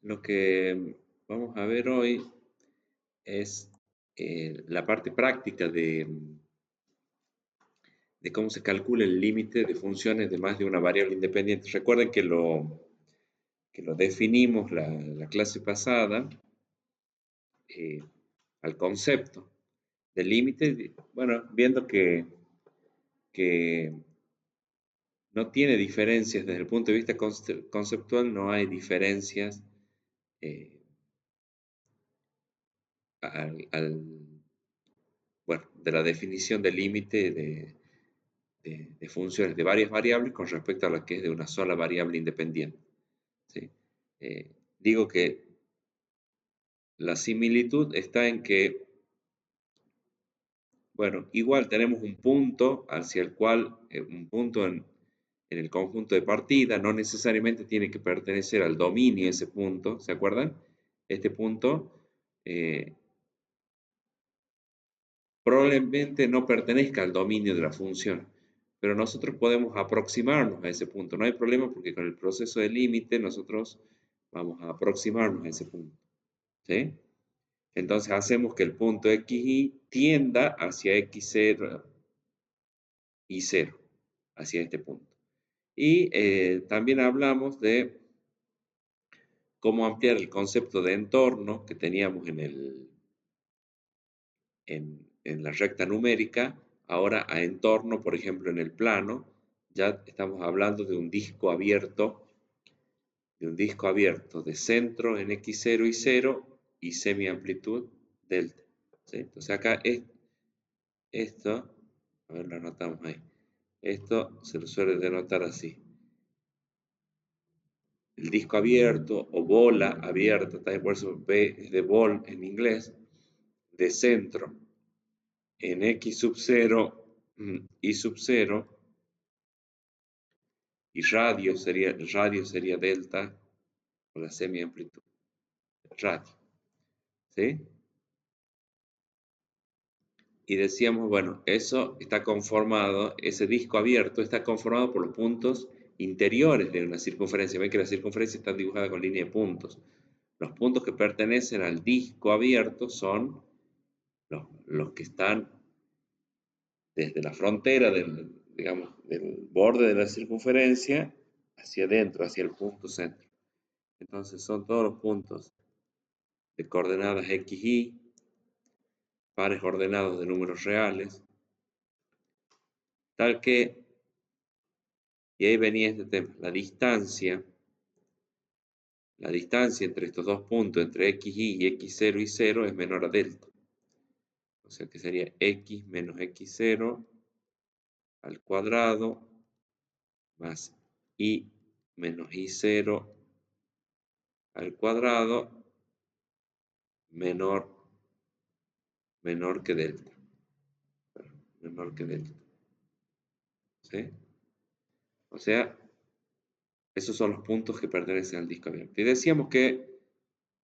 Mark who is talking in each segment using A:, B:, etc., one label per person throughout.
A: Lo que vamos a ver hoy es la parte práctica de cómo se calcula el límite de funciones de más de una variable independiente. Recuerden que lo definimos la clase pasada eh, al concepto del límite, bueno, viendo que no tiene diferencias desde el punto de vista conceptual, no hay diferencias eh, bueno, de la definición del límite de funciones de varias variables con respecto a la que es de una sola variable independiente. ¿Sí? Digo que la similitud está en que, bueno, igual tenemos un punto hacia el cual, un punto en el conjunto de partida, no necesariamente tiene que pertenecer al dominio ese punto, ¿se acuerdan? Este punto probablemente no pertenezca al dominio de la función, pero nosotros podemos aproximarnos a ese punto. No hay problema porque con el proceso de límite nosotros vamos a aproximarnos a ese punto. ¿Sí? Entonces hacemos que el punto xy tienda hacia x0 y 0, hacia este punto. Y también hablamos de cómo ampliar el concepto de entorno que teníamos en la recta numérica, ahora a entorno, por ejemplo, en el plano, ya estamos hablando de un disco abierto, de centro en x0 y 0 y semiamplitud delta. ¿Sí? Entonces acá esto, a ver, lo anotamos ahí. Esto se lo suele denotar así. El disco abierto o bola abierta, también por eso B es de ball en inglés, de centro en x sub 0 y sub 0 y el radio sería delta con la semiamplitud, radio, ¿sí? Y decíamos, bueno, eso está conformado, ese disco abierto está conformado por los puntos interiores de una circunferencia. Ven que la circunferencia está dibujada con línea de puntos. Los puntos que pertenecen al disco abierto son los que están desde la frontera digamos, del borde de la circunferencia hacia adentro, hacia el punto centro. Entonces son todos los puntos de coordenadas x, y, pares ordenados de números reales, tal que, y ahí venía este tema, la distancia entre estos dos puntos, entre xy y x0 y 0, es menor a delta. O sea que sería x menos x0 al cuadrado más y menos y0 al cuadrado menor, menor que delta. Menor que delta. ¿Sí? O sea, esos son los puntos que pertenecen al disco abierto. Y decíamos que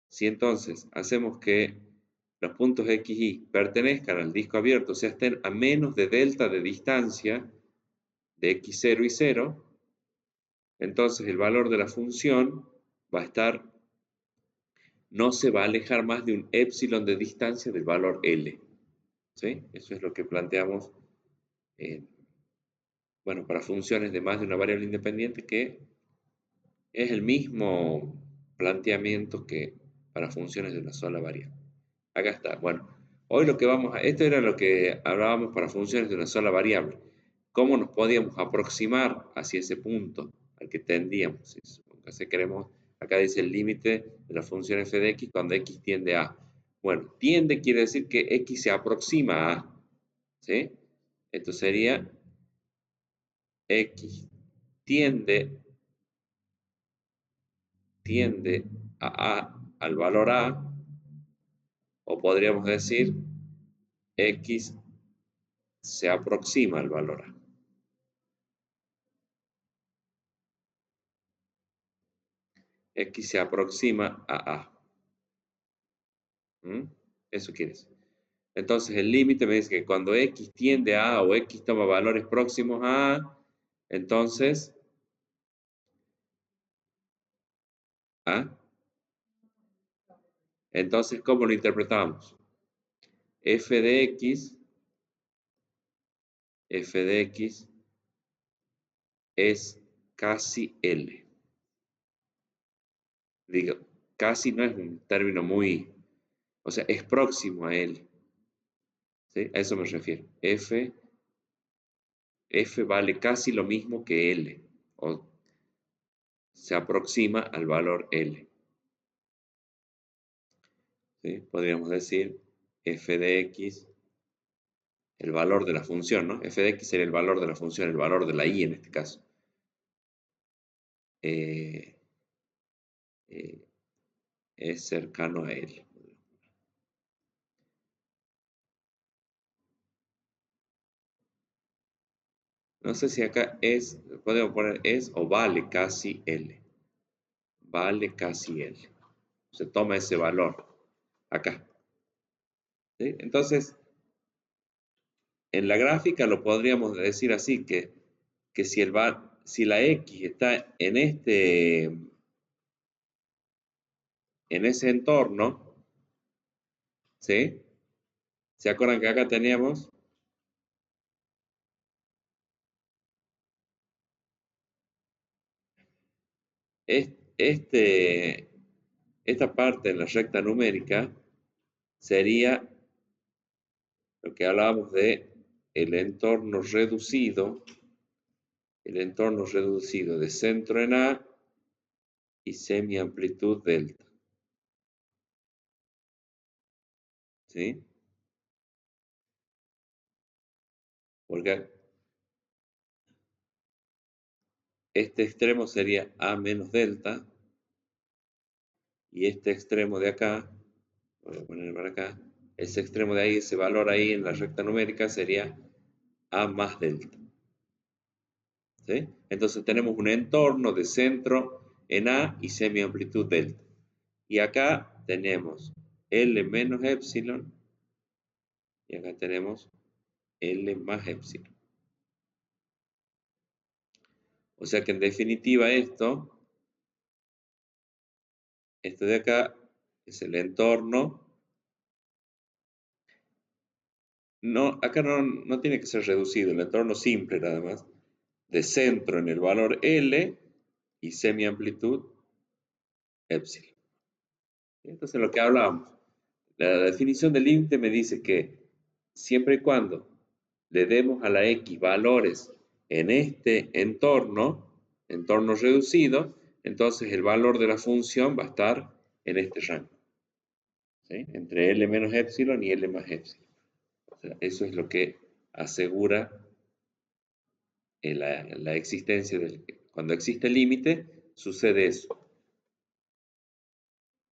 A: si entonces hacemos que los puntos x, y pertenezcan al disco abierto, o sea, estén a menos de delta de distancia de x0 y 0, entonces el valor de la función va a estar, no se va a alejar más de un épsilon de distancia del valor L. ¿Sí? Eso es lo que planteamos, bueno, para funciones de más de una variable independiente, que es el mismo planteamiento que para funciones de una sola variable. Acá está. Bueno, hoy lo que vamos a... Esto era lo que hablábamos para funciones de una sola variable. ¿Cómo nos podíamos aproximar hacia ese punto al que tendíamos? Si queremos, acá dice el límite de la función f de x cuando x tiende a... Bueno, tiende quiere decir que x se aproxima a... ¿Sí? Esto sería x tiende al valor a, o podríamos decir x se aproxima al valor a. X se aproxima a A. ¿Mm? Eso quiere decir. Entonces el límite me dice que cuando X tiende a A o X toma valores próximos a A, entonces, ¿ah? Entonces, ¿cómo lo interpretamos? F de X es casi L. Digo, casi no es un término muy, o sea, es próximo a L. ¿Sí? A eso me refiero. F vale casi lo mismo que L, o se aproxima al valor L. ¿Sí? Podríamos decir f de x, el valor de la función, ¿no? F de x sería el valor de la función, el valor de la y en este caso. Eh, eh, es cercano a L. No sé si acá es, podemos poner es o vale casi L. Vale casi L. Se toma ese valor acá. ¿Sí? Entonces, en la gráfica lo podríamos decir así, que si la X está en ese entorno, ¿sí? ¿Se acuerdan que acá teníamos este, esta parte en la recta numérica sería lo que hablábamos de el entorno reducido de centro en A y semiamplitud delta, ¿sí? Porque este extremo sería A menos delta y este extremo de acá, voy a poner para acá, ese extremo de ahí, ese valor ahí en la recta numérica sería A más delta. ¿Sí? Entonces tenemos un entorno de centro en A y semiamplitud delta. Y acá tenemos L menos epsilon y acá tenemos L más epsilon. O sea que en definitiva esto de acá es el entorno. No, acá no tiene que ser reducido, el entorno simple nada más, de centro en el valor L y semiamplitud epsilon. Entonces lo que hablábamos, la definición del límite me dice que siempre y cuando le demos a la X valores en este entorno reducido, entonces el valor de la función va a estar en este rango, ¿sí? Entre L menos epsilon y L más epsilon. O sea, eso es lo que asegura la existencia del... Cuando existe el límite, sucede eso.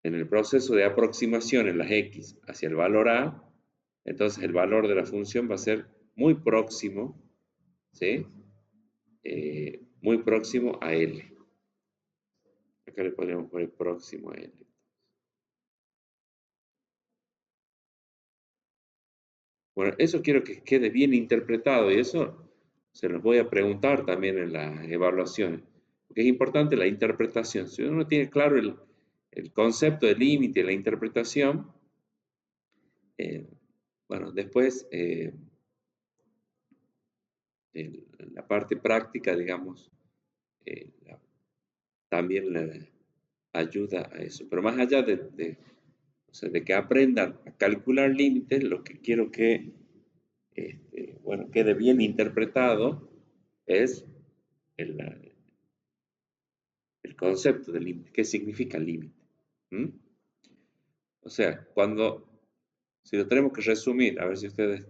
A: En el proceso de aproximación en las X hacia el valor A, entonces el valor de la función va a ser muy próximo, ¿sí? Muy próximo a L. Acá le podríamos poner próximo a L. Bueno, eso quiero que quede bien interpretado y eso se los voy a preguntar también en las evaluaciones. Porque es importante la interpretación. Si uno tiene claro el concepto de límite y la interpretación, eh, bueno, después la parte práctica, digamos, eh, también le ayuda a eso. Pero más allá o sea, de que aprendan a calcular límites, lo que quiero que bueno, quede bien interpretado es el, el concepto del límite. ¿Qué significa límite? ¿Mm? O sea, si lo tenemos que resumir, a ver si ustedes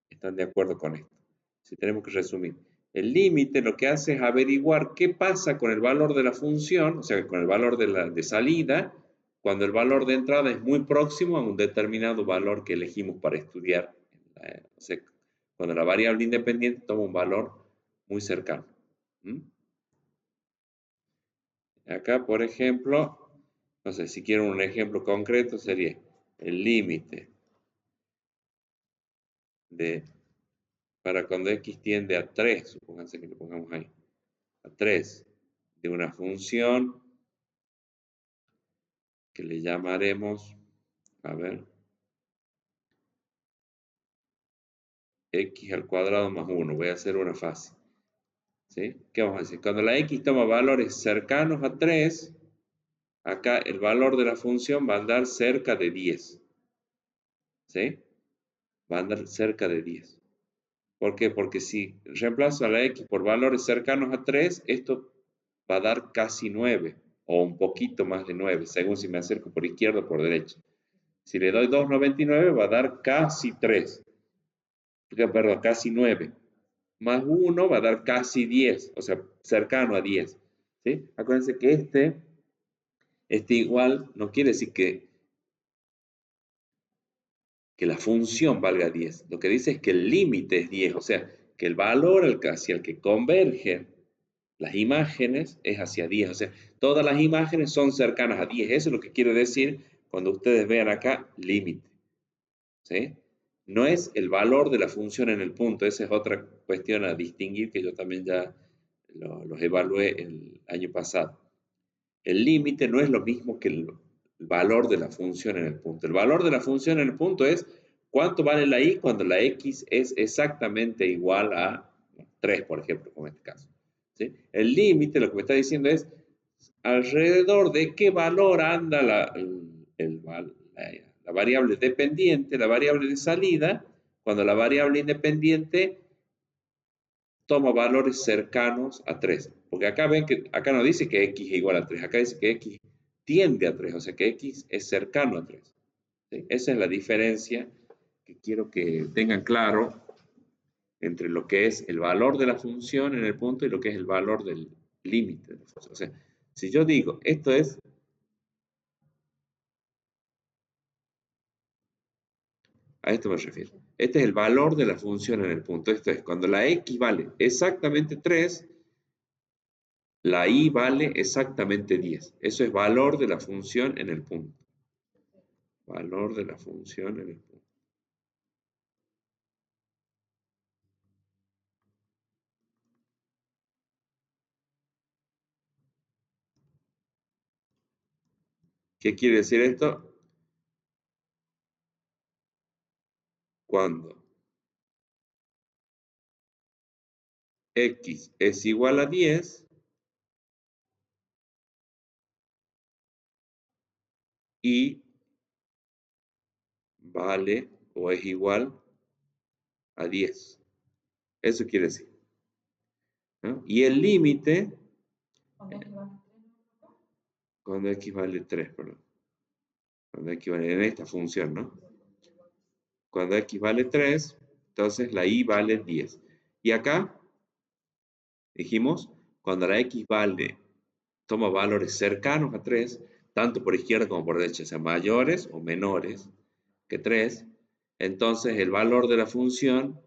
A: están de acuerdo con esto. Si tenemos que resumir, el límite lo que hace es averiguar qué pasa con el valor de la función, o sea, con el valor de salida, cuando el valor de entrada es muy próximo a un determinado valor que elegimos para estudiar. O sea, cuando la variable independiente toma un valor muy cercano. ¿Mm? Acá, por ejemplo, no sé, si quiero un ejemplo concreto, sería el límite para cuando x tiende a 3, supónganse que lo pongamos ahí, a 3, de una función que le llamaremos A ver. X al cuadrado más 1. Voy a hacer una fácil. ¿Sí? ¿Qué vamos a decir? Cuando la X toma valores cercanos a 3, acá el valor de la función va a andar cerca de 10. ¿Sí? Va a andar cerca de 10. ¿Por qué? Porque si reemplazo a la X por valores cercanos a 3, esto va a dar casi 9 o un poquito más de 9, según si me acerco por izquierda o por derecha. Si le doy 2,99 va a dar casi 3, perdón, casi 9. Más 1 va a dar casi 10, o sea, cercano a 10. ¿Sí? Acuérdense que este igual no quiere decir que la función valga 10. Lo que dice es que el límite es 10, o sea, que el valor hacia el que convergen las imágenes es hacia 10. O sea, todas las imágenes son cercanas a 10. Eso es lo que quiero decir cuando ustedes vean acá límite. ¿Sí? No es el valor de la función en el punto. Esa es otra cuestión a distinguir que yo también ya los evalué el año pasado. El límite no es lo mismo que el valor de la función en el punto. El valor de la función en el punto es cuánto vale la y cuando la x es exactamente igual a 3, por ejemplo, como en este caso. ¿Sí? El límite lo que me está diciendo es alrededor de qué valor anda la variable dependiente, la variable de salida, cuando la variable independiente toma valores cercanos a 3. Porque acá ven que acá no dice que x es igual a 3, acá dice que x tiende a 3, o sea que x es cercano a 3. ¿Sí? Esa es la diferencia que quiero que tengan claro entre lo que es el valor de la función en el punto y lo que es el valor del límite de la función. O sea, si yo digo, esto es, a esto me refiero. Este es el valor de la función en el punto. Esto es, cuando la x vale exactamente 3, la y vale exactamente 10. Eso es valor de la función en el punto. Valor de la función en el punto. ¿Qué quiere decir esto? Cuando x es igual a 10 y vale o es igual a 10. Eso quiere decir. ¿No? Y el límite, cuando x vale 3, perdón. Cuando x vale en esta función, ¿no? Cuando x vale 3, entonces la y vale 10. Y acá dijimos, cuando la x toma valores cercanos a 3, tanto por izquierda como por derecha, o sea, mayores o menores que 3, entonces el valor de la función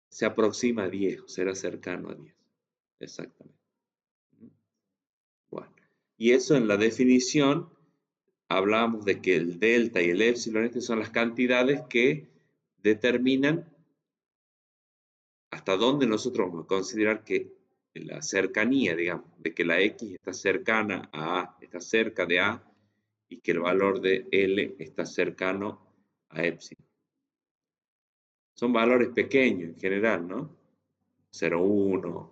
A: se aproxima a 10, o será cercano a 10. Exactamente. Bueno, y eso en la definición hablábamos de que el delta y el épsilon estas son las cantidades que determinan hasta dónde nosotros vamos a considerar que la cercanía, digamos, de que la x está cercana a A, está cerca de A, y que el valor de L está cercano a épsilon. Son valores pequeños en general, ¿no? 0,1.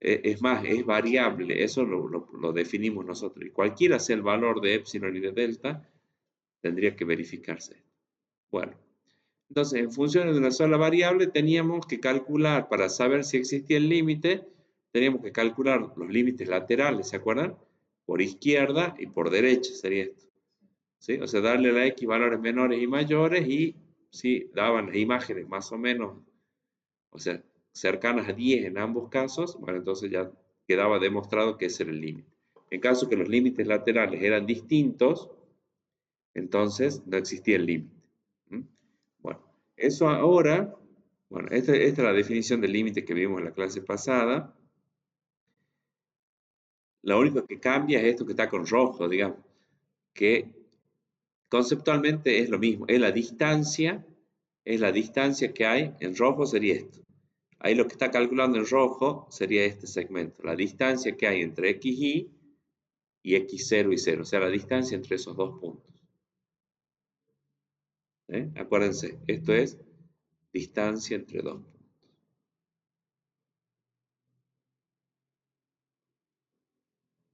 A: Es más, es variable, eso lo definimos nosotros. Y cualquiera sea el valor de épsilon y de delta, tendría que verificarse. Bueno, entonces en función de una sola variable teníamos que calcular, para saber si existía el límite, teníamos que calcular los límites laterales, ¿se acuerdan? Por izquierda y por derecha sería esto. ¿Sí? O sea, darle a la x valores menores y mayores y si daban las imágenes más o menos, o sea, cercanas a 10 en ambos casos, bueno, entonces ya quedaba demostrado que ese era el límite. En caso que los límites laterales eran distintos, entonces no existía el límite. Bueno, eso ahora, bueno, esta es la definición del límite que vimos en la clase pasada. Lo único que cambia es esto que está con rojo, digamos, que conceptualmente es lo mismo, es la distancia que hay, en rojo sería esto. Ahí lo que está calculando en rojo sería este segmento, la distancia que hay entre x y y x0 y 0, o sea, la distancia entre esos dos puntos. Acuérdense, esto es distancia entre dos puntos.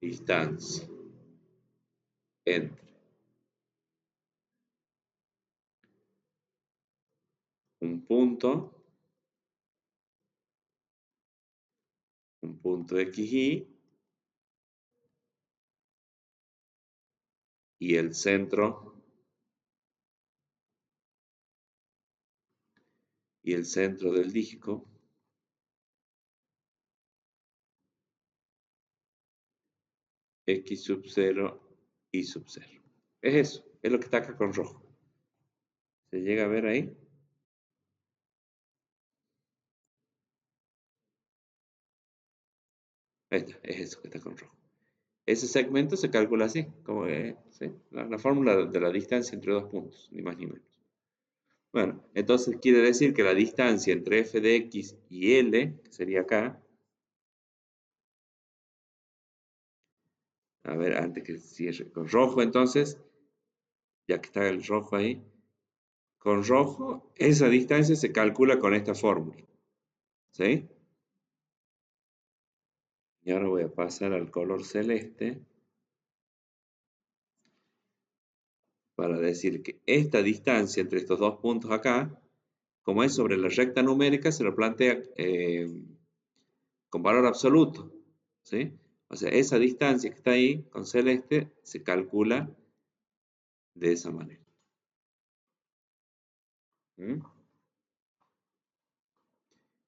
A: Distancia entre un punto xy y el centro del disco x sub 0 y sub 0. Es eso, es lo que está acá con rojo. ¿Se llega a ver ahí? Ahí está, es eso que está con rojo. Ese segmento se calcula así, como ¿sí? La fórmula de la distancia entre dos puntos, ni más ni menos. Bueno, entonces quiere decir que la distancia entre f de x y L, que sería acá, a ver, antes que cierre con rojo, entonces, ya que está el rojo ahí, con rojo, esa distancia se calcula con esta fórmula, ¿sí? Y ahora voy a pasar al color celeste para decir que esta distancia entre estos dos puntos acá, como es sobre la recta numérica, se lo plantea con valor absoluto, ¿sí? O sea, esa distancia que está ahí con celeste se calcula de esa manera. ¿Mm?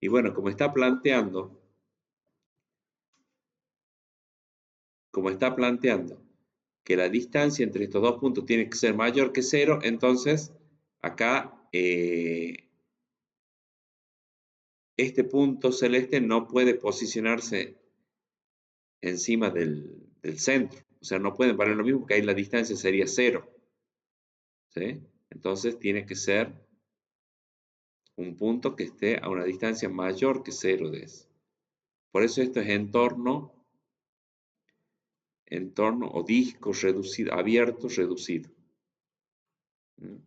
A: Y bueno, como está planteando que la distancia entre estos dos puntos tiene que ser mayor que 0, entonces acá este punto celeste no puede posicionarse encima del centro. O sea, no pueden valer lo mismo porque ahí la distancia sería 0. ¿Sí? Entonces tiene que ser un punto que esté a una distancia mayor que 0 de ese. Por eso esto es entorno o disco reducido, abierto reducido. ¿Mm?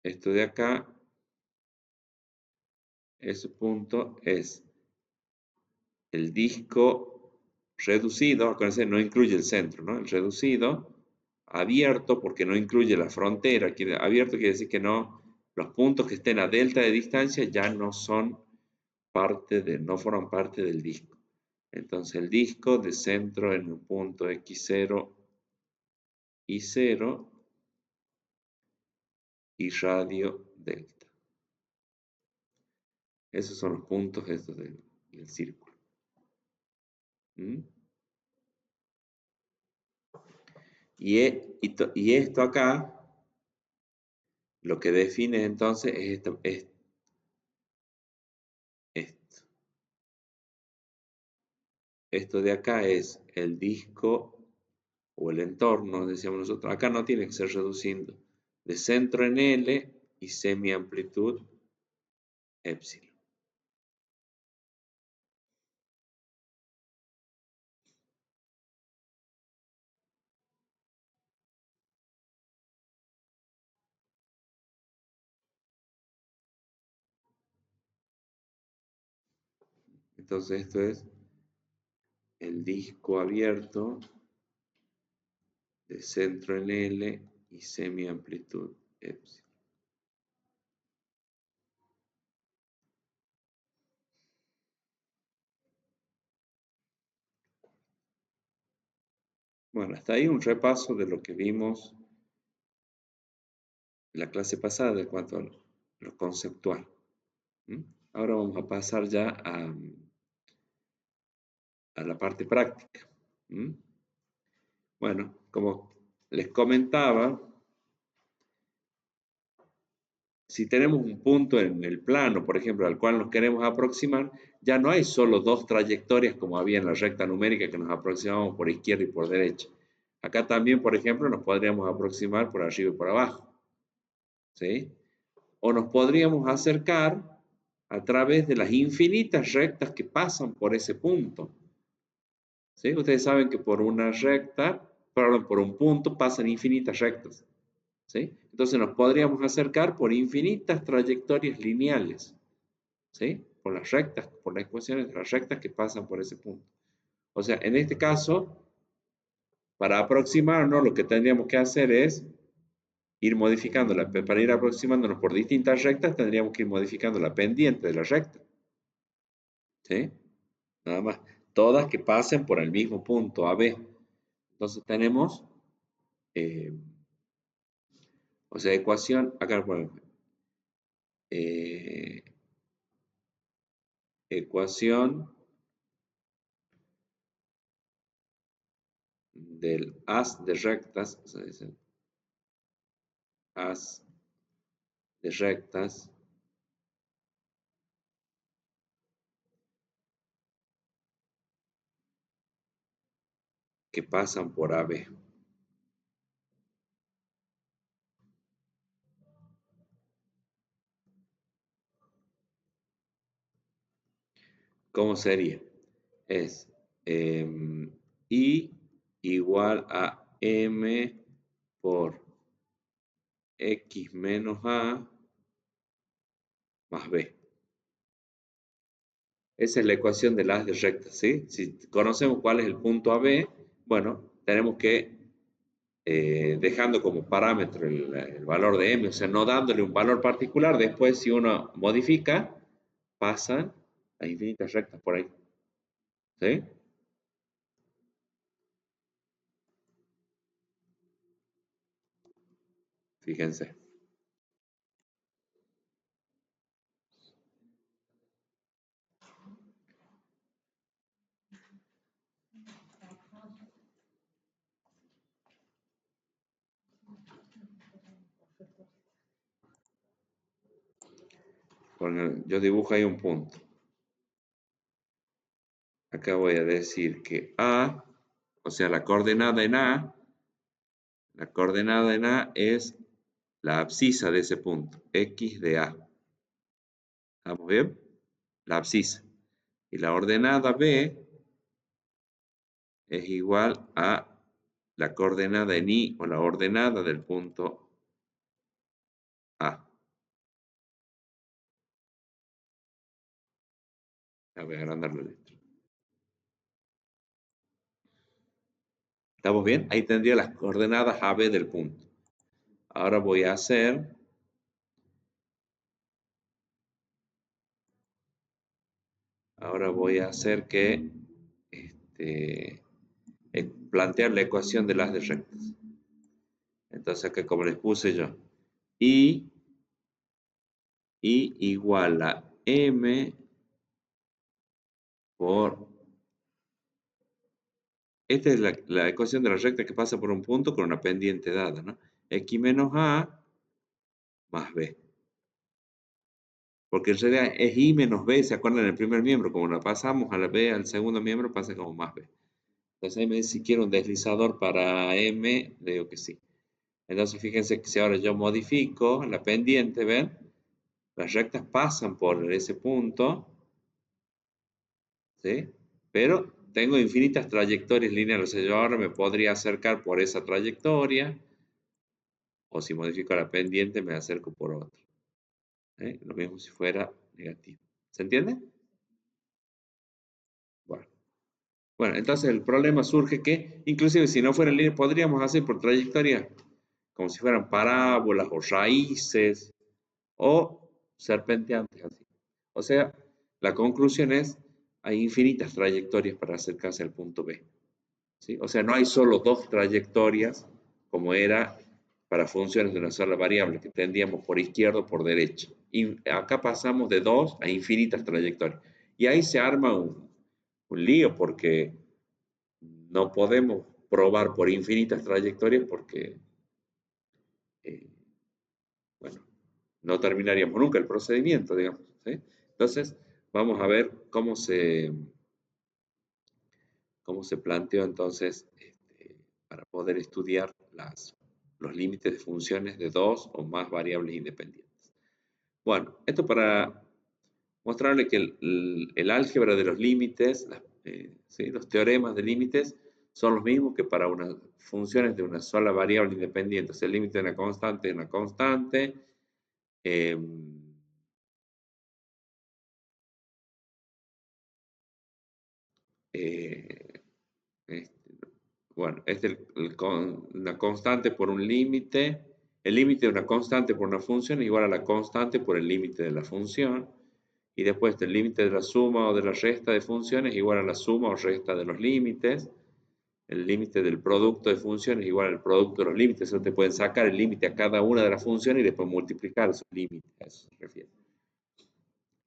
A: Esto de acá, ese punto es el disco reducido, acuérdense, no incluye el centro, ¿no? El reducido, abierto, porque no incluye la frontera, abierto quiere decir que no, los puntos que estén a delta de distancia ya no son no forman parte del disco. Entonces el disco de centro en un punto x0 y 0 y radio delta. Esos son los puntos estos del círculo. ¿Mm? Y esto acá, lo que define entonces es esto. Esto de acá es el disco o el entorno, decíamos nosotros. Acá no tiene que ser reduciendo. De centro en L y semiamplitud epsilon. Entonces esto es el disco abierto de centro en L y semiamplitud epsilon. Bueno, hasta ahí un repaso de lo que vimos en la clase pasada en cuanto a lo conceptual. ¿Mm? Ahora vamos a pasar ya a la parte práctica. ¿Mm? Bueno, como les comentaba, si tenemos un punto en el plano, por ejemplo, al cual nos queremos aproximar, ya no hay solo dos trayectorias como había en la recta numérica que nos aproximamos por izquierda y por derecha. Acá también, por ejemplo, nos podríamos aproximar por arriba y por abajo. ¿Sí? O nos podríamos acercar a través de las infinitas rectas que pasan por ese punto. ¿Sí? Ustedes saben que por una recta, perdón, por un punto pasan infinitas rectas. ¿Sí? Entonces nos podríamos acercar por infinitas trayectorias lineales. ¿Sí? Por las rectas, por las ecuaciones de las rectas que pasan por ese punto. O sea, en este caso, para aproximarnos, lo que tendríamos que hacer es ir modificándola. Para ir aproximándonos por distintas rectas, tendríamos que ir modificando la pendiente de la recta. ¿Sí? Nada más. Todas que pasen por el mismo punto, AB. Entonces tenemos, eh, o sea, ecuación, acá bueno, eh, ecuación del haz de rectas, o sea, dice, haz de rectas que pasan por AB. ¿Cómo sería? Es I igual a M por X menos A más B. Esa es la ecuación de las de rectas, ¿sí? Si conocemos cuál es el punto AB, bueno, tenemos que, dejando como parámetro el valor de M, o sea, no dándole un valor particular, después si uno modifica, pasan a infinitas rectas por ahí, ¿sí? Fíjense. Yo dibujo ahí un punto. Acá voy a decir que A, o sea, la coordenada en A es la abscisa de ese punto, X de A. ¿Estamos bien? La abscisa. Y la ordenada B es igual a la coordenada en Y o la ordenada del punto A. Voy a agrandar la letra. ¿Estamos bien? Ahí tendría las coordenadas AB del punto. Ahora voy a hacer que este, plantear la ecuación de las de rectas. Entonces acá como les puse yo, I, I igual a M por... Esta es la ecuación de la recta que pasa por un punto con una pendiente dada, ¿no? X menos A más B. Porque en realidad es I menos B, ¿se acuerdan del primer miembro? Como la pasamos a la B al segundo miembro, pasa como más B. Entonces ahí me dice si quiero un deslizador para M, le digo que sí. Entonces fíjense que si ahora yo modifico la pendiente, ¿ven? Las rectas pasan por ese punto, ¿sí? Pero tengo infinitas trayectorias lineales, o sea, yo ahora me podría acercar por esa trayectoria, o si modifico la pendiente me acerco por otra. ¿Eh? Lo mismo si fuera negativo. ¿Se entiende? Bueno. Bueno, entonces el problema surge que, inclusive si no fuera en línea, podríamos hacer por trayectoria como si fueran parábolas o raíces o serpenteantes así. O sea, la conclusión es, hay infinitas trayectorias para acercarse al punto B. ¿Sí? O sea, no hay solo dos trayectorias como era para funciones de una sola variable, que tendríamos por izquierda o por derecha. Y acá pasamos de dos a infinitas trayectorias. Y ahí se arma un lío porque no podemos probar por infinitas trayectorias porque, eh, bueno, no terminaríamos nunca el procedimiento, digamos. ¿Sí? Entonces, vamos a ver cómo se planteó entonces para poder estudiar los límites de funciones de dos o más variables independientes. Bueno, esto para mostrarle que el álgebra de los límites, ¿sí? Los teoremas de límites son los mismos que para unas funciones de una sola variable independiente. O sea, el límite de una constante es una constante. Eh, eh, este, bueno, es una constante por un límite. El límite de una constante por una función es igual a la constante por el límite de la función. Y después el límite de la suma o de la resta de funciones es igual a la suma o resta de los límites. El límite del producto de funciones es igual al producto de los límites. Eso te pueden sacar el límite a cada una de las funciones y después multiplicar esos límites. A eso se refiere.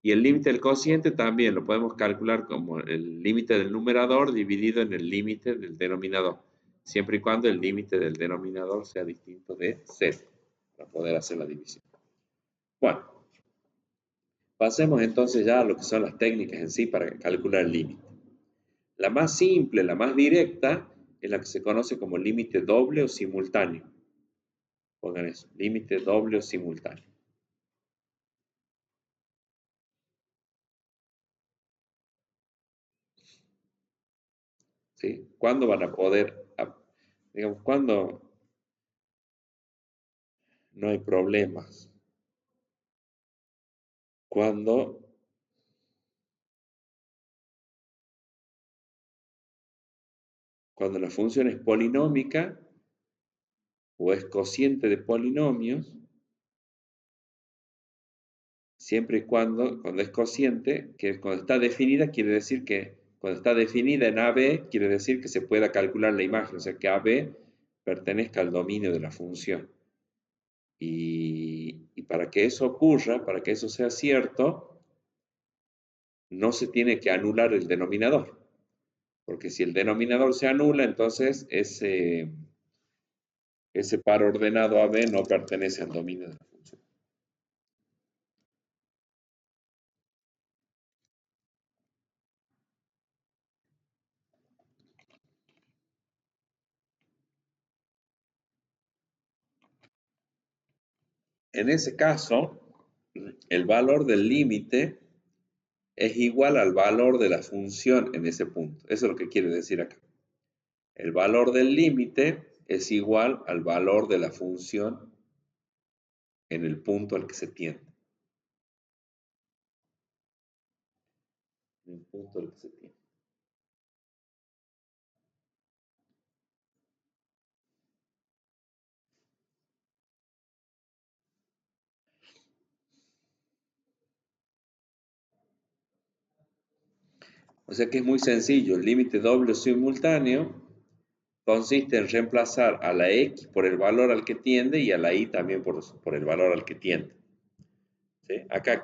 A: Y el límite del cociente también lo podemos calcular como el límite del numerador dividido en el límite del denominador, siempre y cuando el límite del denominador sea distinto de 0, para poder hacer la división. Bueno, pasemos entonces ya a lo que son las técnicas en sí para calcular el límite. La más simple, la más directa, es la que se conoce como límite doble o simultáneo. Pongan eso, límite doble o simultáneo. ¿Sí? ¿Cuándo van a poder, digamos, cuándo no hay problemas? Cuando, cuando la función es polinómica o es cociente de polinomios, siempre y cuando es cociente, que cuando está definida, quiere decir que cuando está definida en AB, quiere decir que se pueda calcular la imagen, o sea que AB pertenezca al dominio de la función. Y para que eso ocurra, para que eso sea cierto, no se tiene que anular el denominador, porque si el denominador se anula, entonces ese par ordenado AB no pertenece al dominio de la función. En ese caso, el valor del límite es igual al valor de la función en ese punto. Eso es lo que quiere decir acá. El valor del límite es igual al valor de la función en el punto al que se tiende. En el punto al que se tiende. O sea que es muy sencillo. El límite doble simultáneo consiste en reemplazar a la x por el valor al que tiende y a la y también por el valor al que tiende. ¿Sí? Acá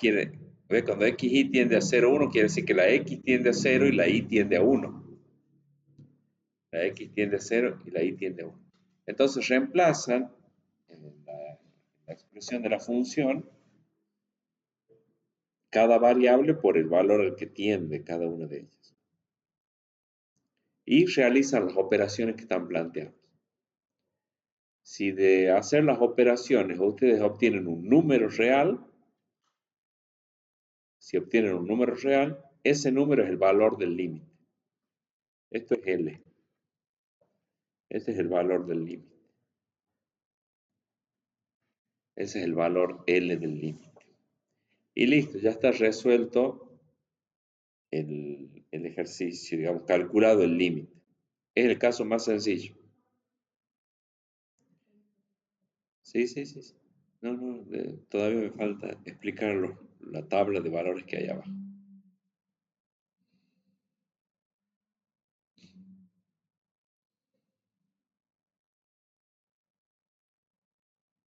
A: ¿ve? Cuando xy tiende a 0, 1, quiere decir que la x tiende a 0 y la y tiende a 1. La x tiende a 0 y la y tiende a 1. Entonces reemplazan en la expresión de la función cada variable por el valor al que tiende cada una de ellas. Y realizan las operaciones que están planteadas. Si de hacer las operaciones ustedes obtienen un número real, si obtienen un número real, ese número es el valor del límite. Esto es L. Ese es el valor del límite. Ese es el valor L del límite. Y listo, ya está resuelto el ejercicio, digamos, calculado el límite. Es el caso más sencillo. Sí, sí, sí, sí. No, no, todavía me falta explicar la tabla de valores que hay abajo.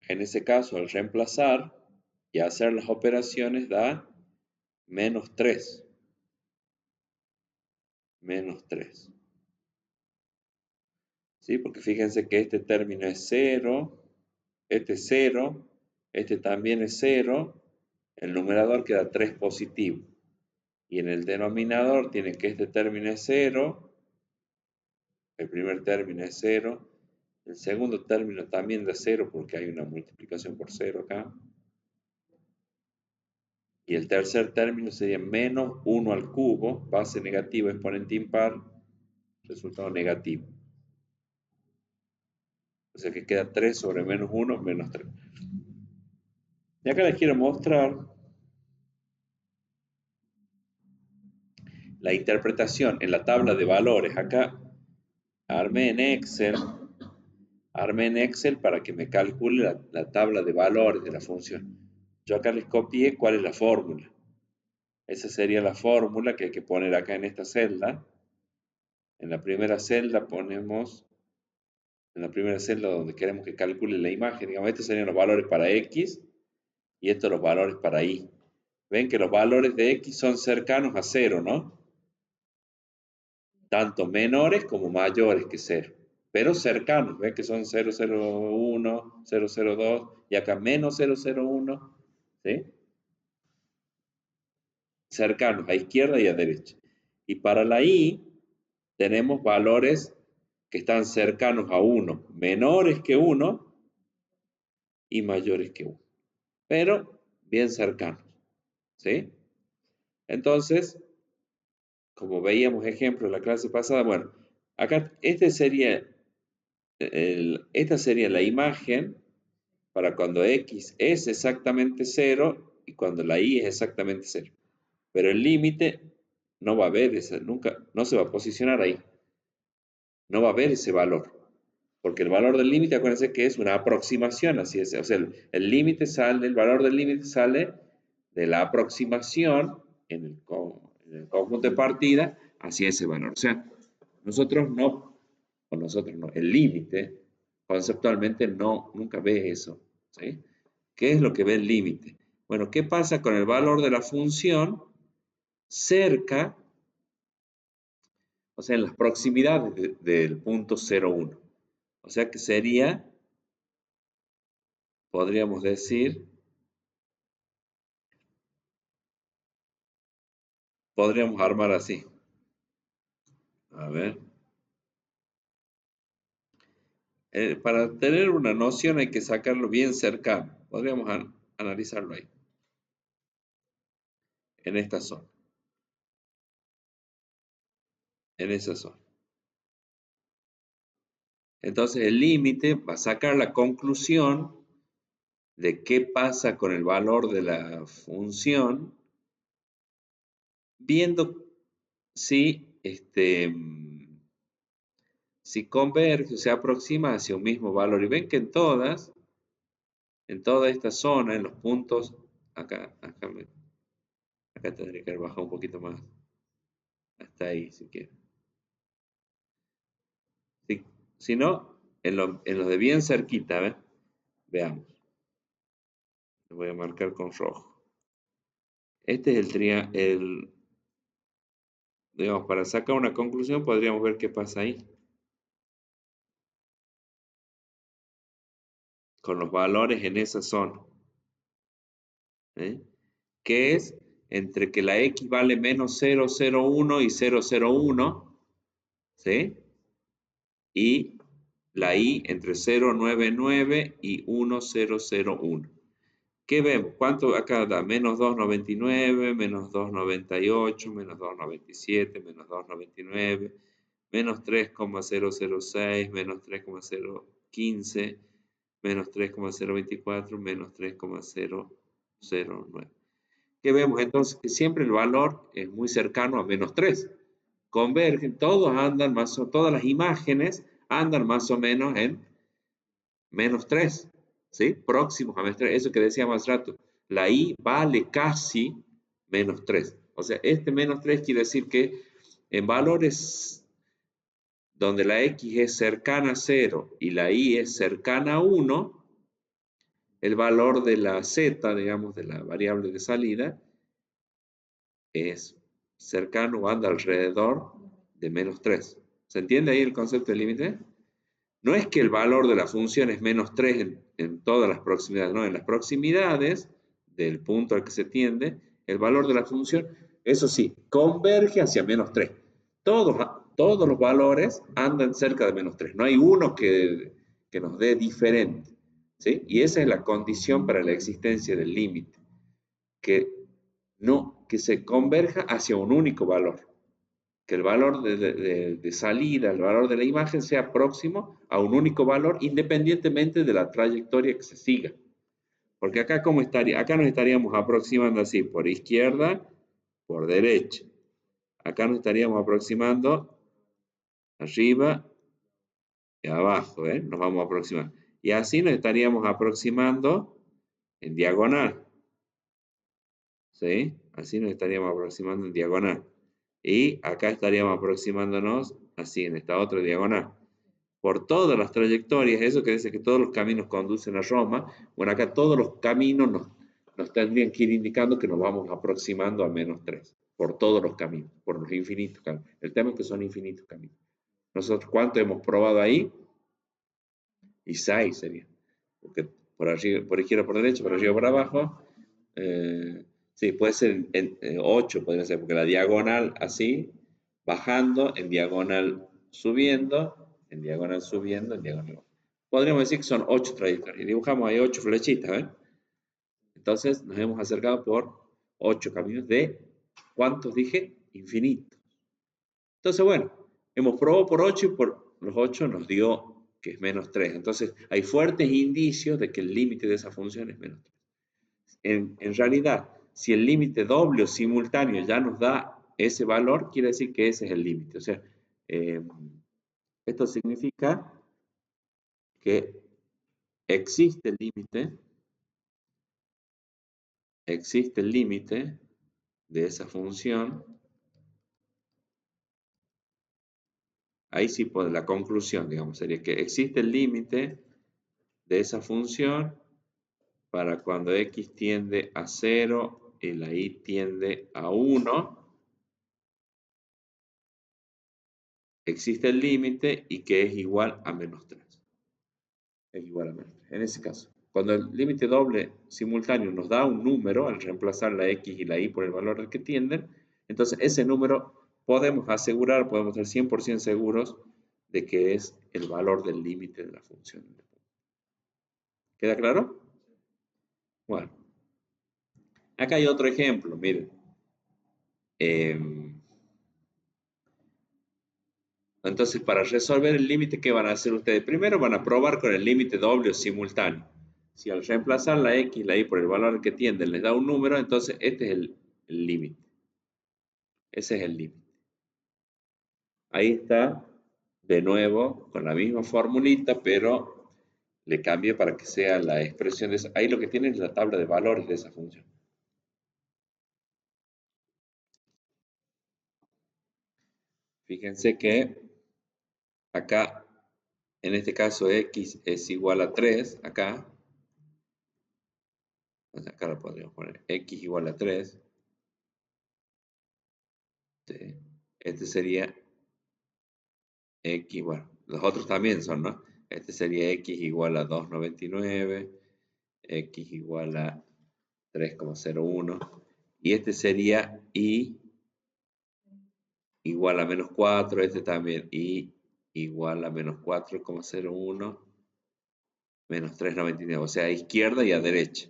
A: En ese caso, al reemplazar y hacer las operaciones da menos 3. Menos 3. ¿Sí? Porque fíjense que este término es 0, este es 0, este también es 0, el numerador queda 3 positivo. Y en el denominador tiene que este término es 0, el primer término es 0, el segundo término también da 0 porque hay una multiplicación por 0 acá. Y el tercer término sería menos 1 al cubo, base negativa, exponente impar, resultado negativo. O sea que queda 3 sobre menos 1 menos 3. Y acá les quiero mostrar la interpretación en la tabla de valores. Acá armé en Excel para que me calcule la tabla de valores de la función. Yo acá les copié cuál es la fórmula. Esa sería la fórmula que hay que poner acá en esta celda. En la primera celda ponemos, en la primera celda donde queremos que calcule la imagen, digamos, estos serían los valores para X y estos los valores para Y. Ven que los valores de X son cercanos a 0, ¿no? Tanto menores como mayores que 0, pero cercanos, ven que son 001, 002 y acá menos 001, ¿sí? Cercanos a izquierda y a derecha. Y para la Y tenemos valores que están cercanos a 1, menores que 1 y mayores que 1, pero bien cercanos, ¿sí? Entonces, como veíamos ejemplo en la clase pasada, bueno, acá esta sería la imagen para cuando X es exactamente 0 y cuando la Y es exactamente 0. Pero el límite no va a haber nunca, no se va a posicionar ahí. No va a haber ese valor. Porque el valor del límite, acuérdense que es una aproximación, así es. O sea, el límite sale, el valor del límite sale de la aproximación en el conjunto de partida hacia ese valor. O sea, nosotros no, el límite conceptualmente nunca ve eso, ¿sí? ¿Qué es lo que ve el límite? Bueno, ¿qué pasa con el valor de la función cerca, o sea, en las proximidades del punto 0,1? O sea que sería, podríamos decir, podríamos armar así. A ver. Para tener una noción hay que sacarlo bien cercano. Podríamos analizarlo ahí, en esta zona, en esa zona. Entonces el límite va a sacar la conclusión de qué pasa con el valor de la función, viendo si, si converge o se aproxima hacia un mismo valor. Y ven que en toda esta zona, en los puntos, acá tendría que haber bajado un poquito más, hasta ahí si quiero. Si no, en los de bien cerquita, ¿ven? Veamos. Lo voy a marcar con rojo. Este es digamos, para sacar una conclusión podríamos ver qué pasa ahí. Con los valores en esa zona. ¿Eh? Que es entre que la X vale menos 0,01 y 0,01, ¿sí? Y la Y entre 0,99 y 1,001. ¿Qué vemos? ¿Cuánto acá da? Menos 2,99, menos 2,98, menos 2,97, menos 2,99, menos 3,006, menos 3,015, menos 3,024, menos 3,009. ¿Qué vemos entonces? Que siempre el valor es muy cercano a menos 3. Convergen, todas las imágenes andan más o menos en menos 3, ¿sí? Próximos a menos 3. Eso que decíamos hace rato. La I vale casi menos 3. O sea, este menos 3 quiere decir que en valores donde la X es cercana a 0 y la Y es cercana a 1, el valor de la Z, digamos, de la variable de salida, es cercano o anda alrededor de menos 3. ¿Se entiende ahí el concepto de límite? No es que el valor de la función es menos 3 en todas las proximidades, no, en las proximidades del punto al que se tiende, el valor de la función, eso sí, converge hacia menos 3. Todos los valores andan cerca de menos 3. No hay uno que nos dé diferente, ¿sí? Y esa es la condición para la existencia del límite, que no, que se converja hacia un único valor. Que el valor de salida, el valor de la imagen sea próximo a un único valor independientemente de la trayectoria que se siga. Porque acá, ¿cómo estaría? Acá nos estaríamos aproximando así, por izquierda, por derecha. Acá nos estaríamos aproximando arriba y abajo, ¿eh? Nos vamos a aproximar. Y así nos estaríamos aproximando en diagonal, ¿sí? Así nos estaríamos aproximando en diagonal. Y acá estaríamos aproximándonos así, en esta otra diagonal. Por todas las trayectorias, eso que dice que todos los caminos conducen a Roma, bueno, acá todos los caminos nos tendrían que ir indicando que nos vamos aproximando a -3, por todos los caminos, por los infinitos caminos. El tema es que son infinitos caminos. Nosotros, ¿cuánto hemos probado ahí? Y 6 sería. Porque por arriba, por izquierda, por derecha, por arriba, por abajo. Sí, puede ser en 8, podría ser, porque la diagonal así, bajando, en diagonal subiendo, en diagonal subiendo, en diagonal bajando. Podríamos decir que son 8 trayectorias. Dibujamos ahí 8 flechitas, ¿ven? Entonces nos hemos acercado por 8 caminos de, ¿cuántos dije? Infinitos. Entonces, bueno, hemos probado por 8 y por los 8 nos dio que es -3. Entonces, hay fuertes indicios de que el límite de esa función es -3. En realidad, si el límite doble o simultáneo ya nos da ese valor, quiere decir que ese es el límite. O sea, eh, esto significa que existe el límite de esa función. Ahí sí, pues la conclusión, digamos, sería que existe el límite de esa función para cuando x tiende a 0 y la y tiende a 1, existe el límite y que es igual a -3. Es igual a -3. En ese caso, cuando el límite doble simultáneo nos da un número, al reemplazar la x y la y por el valor al que tienden, entonces ese número podemos asegurar, podemos estar 100% seguros de que es el valor del límite de la función. ¿Queda claro? Bueno, acá hay otro ejemplo, miren. Entonces, para resolver el límite, ¿qué van a hacer ustedes? Primero van a probar con el límite doble o simultáneo. Si al reemplazar la x y la y por el valor que tienden les da un número, entonces este es el límite. Ese es el límite. Ahí está, de nuevo, con la misma formulita, pero le cambio para que sea la expresión de esa. Ahí lo que tienen es la tabla de valores de esa función. Fíjense que acá, en este caso, x es igual a 3, acá. Acá lo podríamos poner x igual a 3. Este sería x, bueno, los otros también son, ¿no? Este sería x igual a 2,99, x igual a 3,01, y este sería y igual a -4, este también y igual a -4,01, -3,99, o sea, a izquierda y a derecha,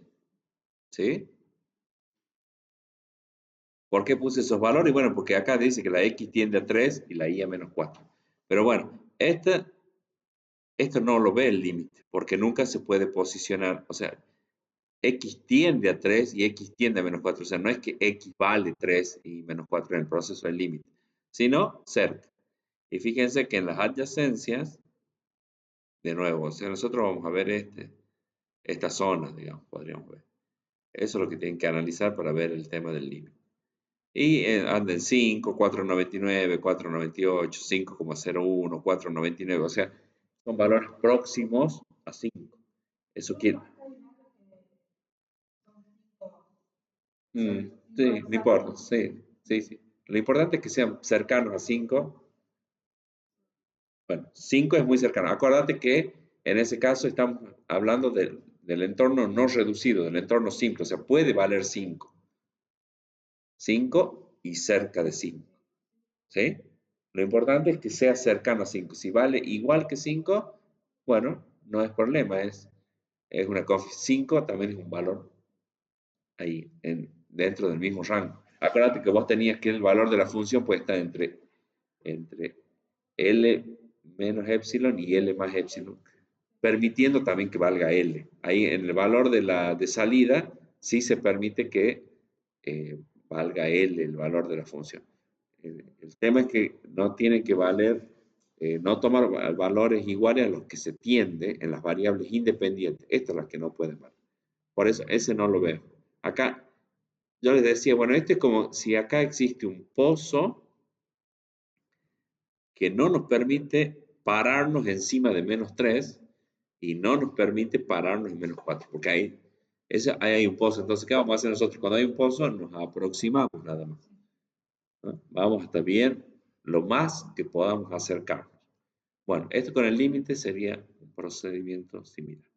A: ¿sí? ¿Por qué puse esos valores? Bueno, porque acá dice que la x tiende a 3 y la y a -4. Pero bueno, esto no lo ve el límite, porque nunca se puede posicionar, o sea, x tiende a 3 y x tiende a -4, o sea, no es que x vale 3 y -4 en el proceso del límite, sino cerca. Y fíjense que en las adyacencias, de nuevo, o sea, nosotros vamos a ver esta zona, digamos, podríamos ver. Eso es lo que tienen que analizar para ver el tema del límite. Y anda en 5, 4,99, 4,98, 5,01, 4,99, o sea, son valores próximos a 5. Eso quiere. Sí, no importa, sí, sí, sí. Lo importante es que sean cercanos a 5. Bueno, 5 es muy cercano. Acuérdate que en ese caso estamos hablando del entorno no reducido, del entorno simple, o sea, puede valer 5. 5 y cerca de 5. ¿Sí? Lo importante es que sea cercano a 5. Si vale igual que 5, bueno, no es problema, es una 5 también es un valor ahí dentro del mismo rango. Acuérdate que vos tenías que el valor de la función puede estar entre L menos epsilon y L más epsilon, permitiendo también que valga L. Ahí en el valor de salida sí se permite que valga L el valor de la función. El tema es que no tiene que valer, no tomar valores iguales a los que se tiende en las variables independientes. Estas son las que no pueden valer. Por eso ese no lo veo. Acá yo les decía, bueno, esto es como si acá existe un pozo que no nos permite pararnos encima de -3 y no nos permite pararnos en -4, porque ahí hay un pozo. Entonces, ¿qué vamos a hacer nosotros? Cuando hay un pozo, nos aproximamos nada más, ¿no? Vamos hasta bien lo más que podamos acercarnos. Bueno, esto con el límite sería un procedimiento similar,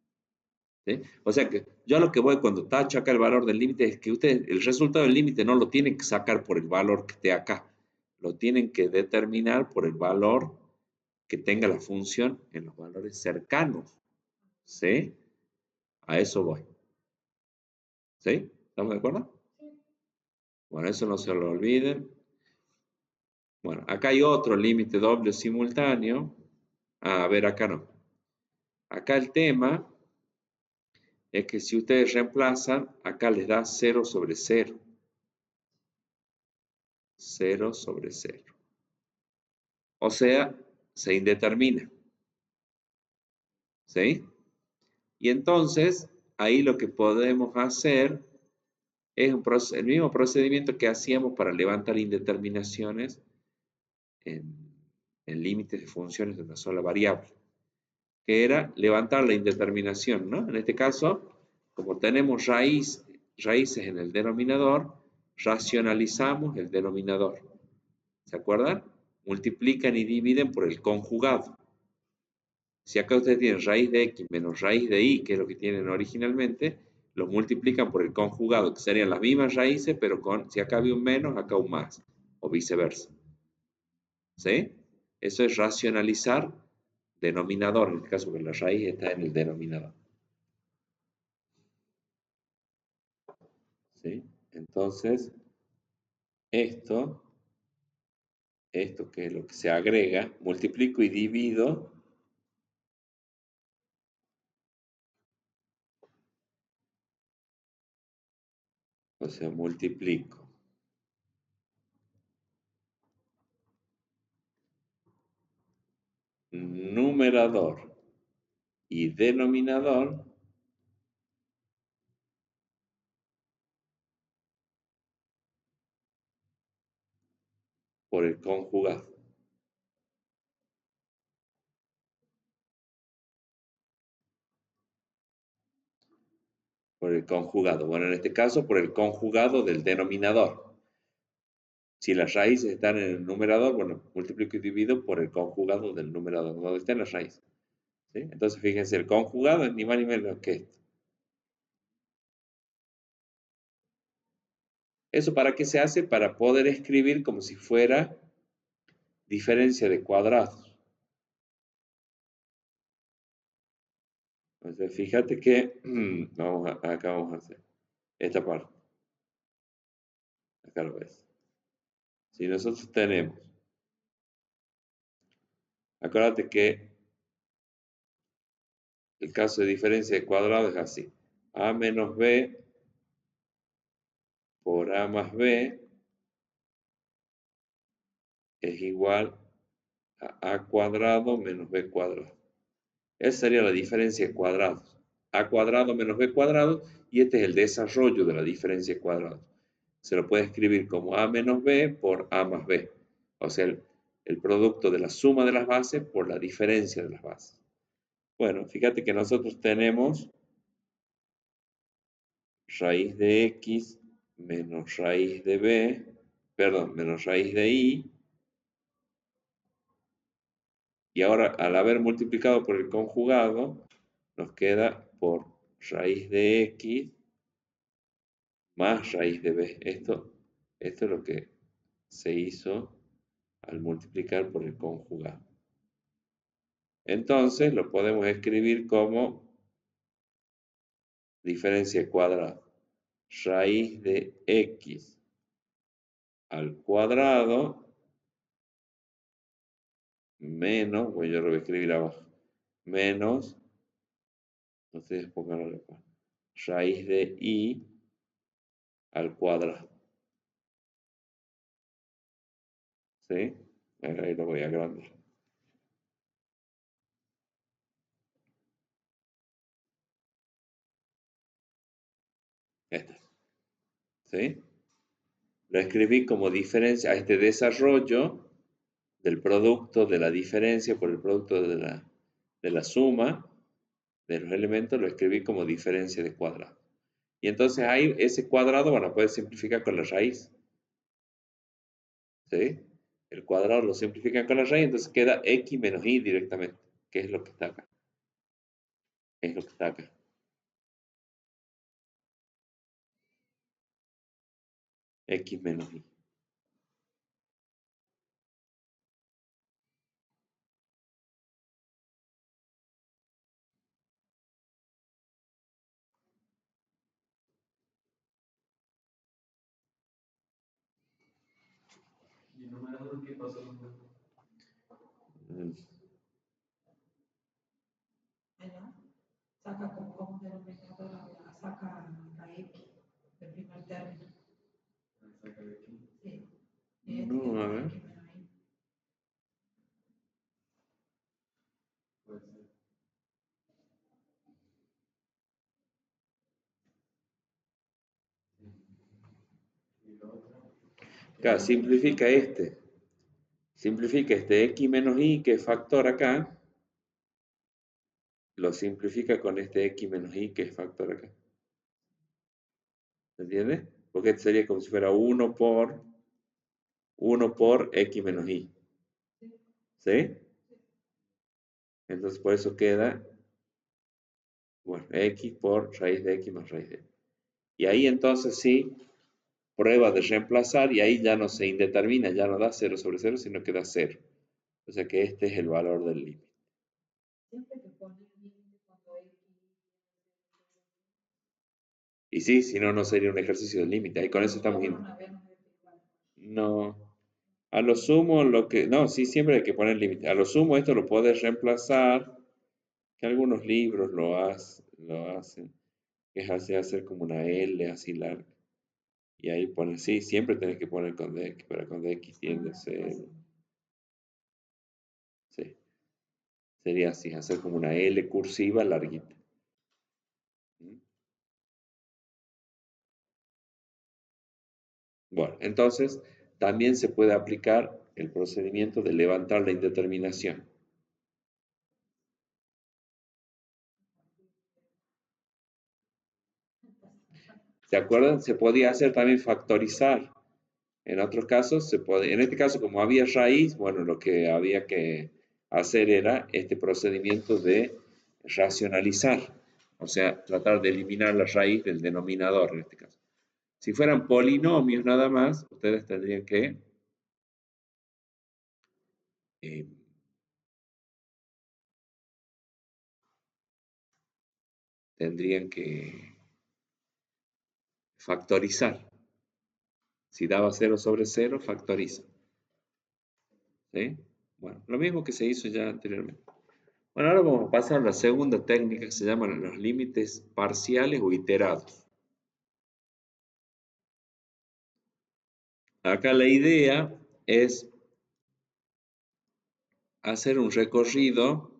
A: ¿sí? O sea que yo a lo que voy cuando tacho acá el valor del límite es que ustedes el resultado del límite no lo tienen que sacar por el valor que esté acá, lo tienen que determinar por el valor que tenga la función en los valores cercanos, ¿sí? A eso voy, ¿sí? ¿Estamos de acuerdo? Bueno, eso no se lo olviden. Bueno, acá hay otro límite doble simultáneo. A ver, acá no. Acá el tema es que si ustedes reemplazan, acá les da 0 sobre 0. 0 sobre 0. O sea, se indetermina, ¿sí? Y entonces, ahí lo que podemos hacer es el mismo procedimiento que hacíamos para levantar indeterminaciones en, en límites de funciones de una sola variable, que era levantar la indeterminación, ¿no? En este caso, como tenemos raíces en el denominador, racionalizamos el denominador. ¿Se acuerdan? Multiplican y dividen por el conjugado. Si acá ustedes tienen raíz de x menos raíz de y, que es lo que tienen originalmente, lo multiplican por el conjugado, que serían las mismas raíces, pero si acá había un menos, acá un más, o viceversa. ¿Sí? Eso es racionalizar denominador, en este caso, porque la raíz está en el denominador. ¿Sí? Entonces, esto que es lo que se agrega, multiplico y divido, o sea, multiplico numerador y denominador por el conjugado. Por el conjugado. Bueno, en este caso, por el conjugado del denominador. Si las raíces están en el numerador, bueno, multiplico y divido por el conjugado del numerador, donde están las raíces. ¿Sí? Entonces, fíjense, el conjugado es ni más ni menos que esto. ¿Eso para qué se hace? Para poder escribir como si fuera diferencia de cuadrados. Entonces, fíjate que, acá vamos a hacer esta parte. Acá lo ves. Si nosotros tenemos, acuérdate que el caso de diferencia de cuadrados es así. A menos B por A más B es igual a cuadrado menos b cuadrado. Esa sería la diferencia de cuadrados. A cuadrado menos b cuadrado, y este es el desarrollo de la diferencia de cuadrados. Se lo puede escribir como a menos b por a más b. O sea, el producto de la suma de las bases por la diferencia de las bases. Bueno, fíjate que nosotros tenemos raíz de x menos raíz de b, perdón, menos raíz de y, y ahora al haber multiplicado por el conjugado, nos queda por raíz de x más raíz de b. Esto es lo que se hizo al multiplicar por el conjugado. Entonces lo podemos escribir como diferencia cuadrada. raíz de x al cuadrado menos, pues yo lo voy a escribir abajo, menos, ustedes pongan acá, raíz de y al cuadrado. ¿Sí? Ahí lo voy a agrandar. Este. ¿Sí? Lo escribí como diferencia a este desarrollo del producto de la diferencia por el producto de la suma de los elementos, lo escribí como diferencia de cuadrado. Y entonces ahí ese cuadrado, bueno, puede simplificar con la raíz. ¿Sí? El cuadrado lo simplifican con la raíz, entonces queda x menos y directamente, que es lo que está acá. Es lo que está acá. X menos y.
B: ¿Y el numerador qué pasó?
A: Mm.
C: Allá saca como denominador, saca la X del primer término.
B: ¿Saca de aquí?
C: Sí.
A: No, a ver.
B: Puede ser. Y lo otro.
A: Acá simplifica este. Simplifica este x menos y, que es factor acá. Lo simplifica con este x menos y, que es factor acá. ¿Se entiende? Porque este sería como si fuera 1 por x menos y. ¿Sí? Entonces por eso queda, bueno, x por raíz de x más raíz de. Y ahí entonces sí, prueba de reemplazar y ahí ya no se indetermina, ya no da 0 sobre 0, sino que da 0. O sea que este es el valor del límite.
C: Siempre que pone el límite cuando X.
A: Y sí, si no, no sería un ejercicio del límite. Ahí con eso estamos. No. A lo sumo, lo que. No, sí, siempre hay que poner límite. A lo sumo, esto lo puedes reemplazar, que algunos libros lo hacen, que es hacer como una L así larga. Y ahí pones, sí, siempre tenés que poner con DX, pero con DX tiende a ser. Sí. Sería así, hacer como una L cursiva larguita. Bueno, entonces también se puede aplicar el procedimiento de levantar la indeterminación. ¿Se acuerdan? Se podía hacer también factorizar. En otros casos, en este caso, como había raíz, bueno, lo que había que hacer era este procedimiento de racionalizar, o sea, tratar de eliminar la raíz del denominador en este caso. Si fueran polinomios nada más, ustedes tendrían que eh, factorizar. Si daba 0 sobre 0, factoriza. ¿Sí? Bueno, lo mismo que se hizo ya anteriormente. Bueno, ahora vamos a pasar a la segunda técnica que se llaman los límites parciales o iterados. Acá la idea es hacer un recorrido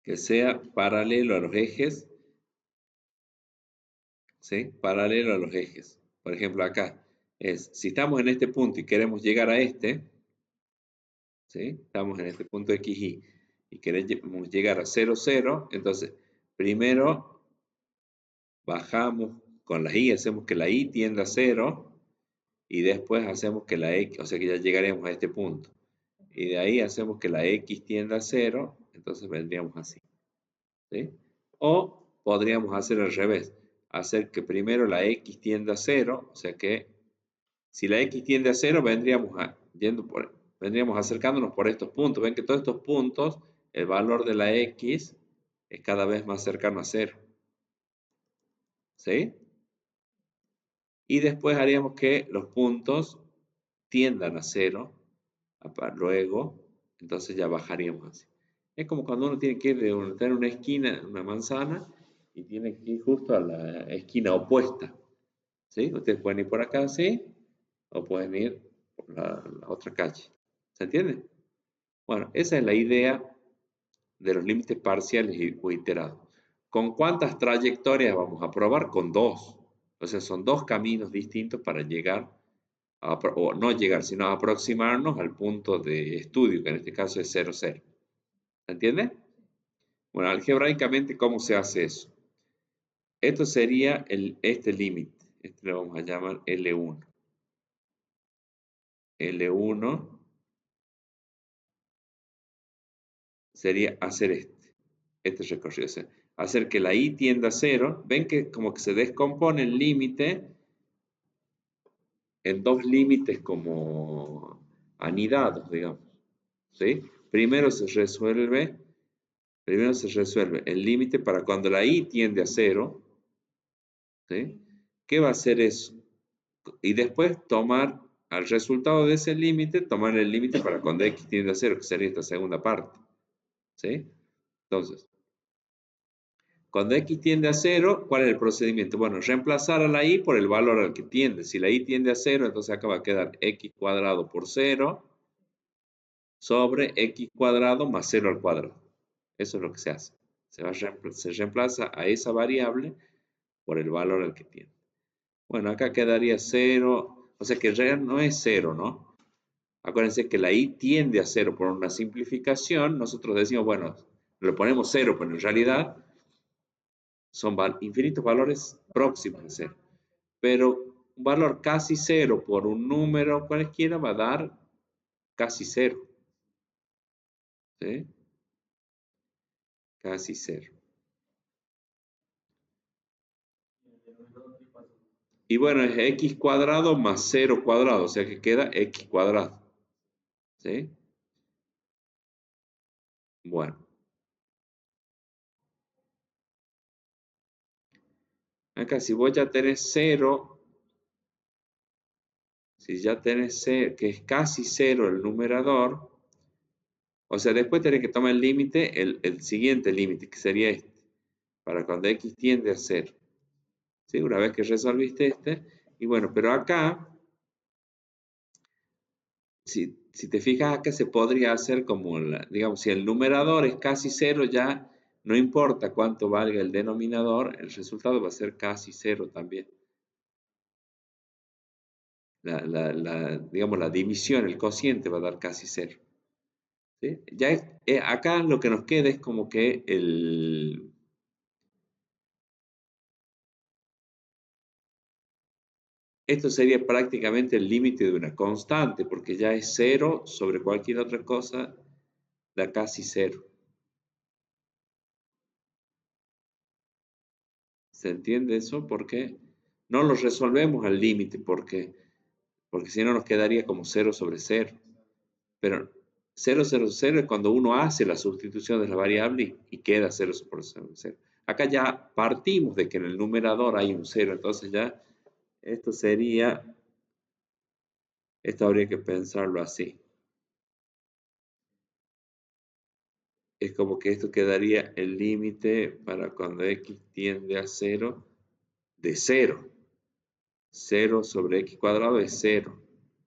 A: que sea paralelo a los ejes, ¿sí? Paralelo a los ejes. Por ejemplo, acá si estamos en este punto y queremos llegar a este, ¿sí? Estamos en este punto XY y queremos llegar a 0, 0, entonces primero bajamos con la Y, hacemos que la Y tienda a 0 y después hacemos que la X, o sea que ya llegaremos a este punto. Y de ahí hacemos que la X tienda a 0, entonces vendríamos así. ¿Sí? O podríamos hacer al revés, hacer que primero la X tienda a 0, o sea que si la X tiende a 0, vendríamos acercándonos por estos puntos. Ven que todos estos puntos, el valor de la X es cada vez más cercano a 0. ¿Sí? Y después haríamos que los puntos tiendan a cero, luego, entonces ya bajaríamos así. Es como cuando uno tiene que ir de tener una esquina, una manzana, y tiene que ir justo a la esquina opuesta. ¿Sí? Ustedes pueden ir por acá así, o pueden ir por la otra calle. ¿Se entiende? Bueno, esa es la idea de los límites parciales o iterados. ¿Con cuántas trayectorias vamos a probar? Con dos. O sea, son dos caminos distintos para llegar, o no llegar, sino aproximarnos al punto de estudio, que en este caso es 0, 0. ¿Se entiende? Bueno, algebraicamente, ¿cómo se hace eso? Esto sería este límite. Este lo vamos a llamar L1. L1 sería hacer este recorrido. O sea, hacer que la i tienda a 0. Ven que como que se descompone el límite en dos límites como anidados, digamos. ¿Sí? Primero se resuelve el límite para cuando la i tiende a 0. ¿Sí? ¿Qué va a hacer eso? Y después tomar al resultado de ese límite, tomar el límite para cuando x tiende a 0, que sería esta segunda parte. ¿Sí? Entonces, cuando x tiende a 0, ¿cuál es el procedimiento? Bueno, reemplazar a la y por el valor al que tiende. Si la y tiende a 0, entonces acá va a quedar x cuadrado por 0 sobre x cuadrado más 0 al cuadrado. Eso es lo que se hace. Se reemplaza a esa variable por el valor al que tiende. Bueno, acá quedaría 0, o sea que en realidad no es 0, ¿no? Acuérdense que la i tiende a 0 por una simplificación. Nosotros decimos, bueno, le ponemos 0, pero en realidad son infinitos valores próximos a 0. Pero un valor casi 0 por un número cualquiera va a dar casi 0. ¿Sí? Casi 0. Y bueno, es x cuadrado más 0 cuadrado, o sea que queda x cuadrado. ¿Sí? Bueno. Acá si vos ya tenés 0, si ya tenés 0, que es casi 0 el numerador, o sea, después tenés que tomar el límite, el siguiente límite, que sería este, para cuando x tiende a 0. ¿Sí? Una vez que resolviste este, y bueno, pero acá, si te fijas acá se podría hacer como, digamos, si el numerador es casi 0 ya, no importa cuánto valga el denominador, el resultado va a ser casi 0 también. Digamos, la división, el cociente va a dar casi 0. ¿Sí? Ya acá lo que nos queda es como que esto sería prácticamente el límite de una constante, porque ya es 0 sobre cualquier otra cosa, da casi 0. ¿Se entiende eso? Porque no lo resolvemos al límite, porque si no nos quedaría como 0 sobre 0. Pero 0, 0, 0 es cuando uno hace la sustitución de la variable y queda 0 sobre 0. Acá ya partimos de que en el numerador hay un 0, entonces ya esto habría que pensarlo así. Es como que esto quedaría el límite para cuando x tiende a 0 de 0. 0 sobre x cuadrado es 0,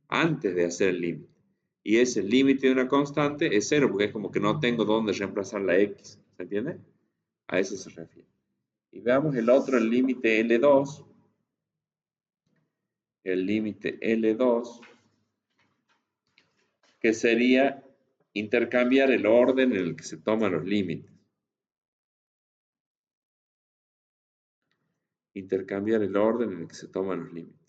A: antes de hacer el límite. Y ese límite de una constante es 0, porque es como que no tengo dónde reemplazar la x. ¿Se entiende? A eso se refiere. Y veamos el otro, el límite L2. El límite L2, que sería intercambiar el orden en el que se toman los límites. Intercambiar el orden en el que se toman los límites.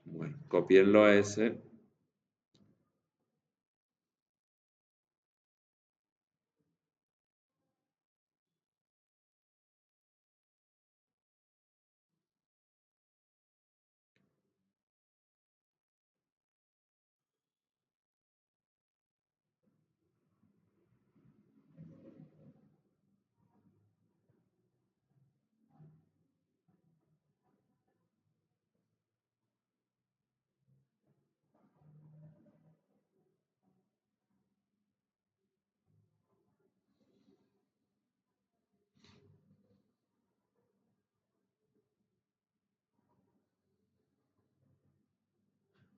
A: Bueno, copienlo a ese.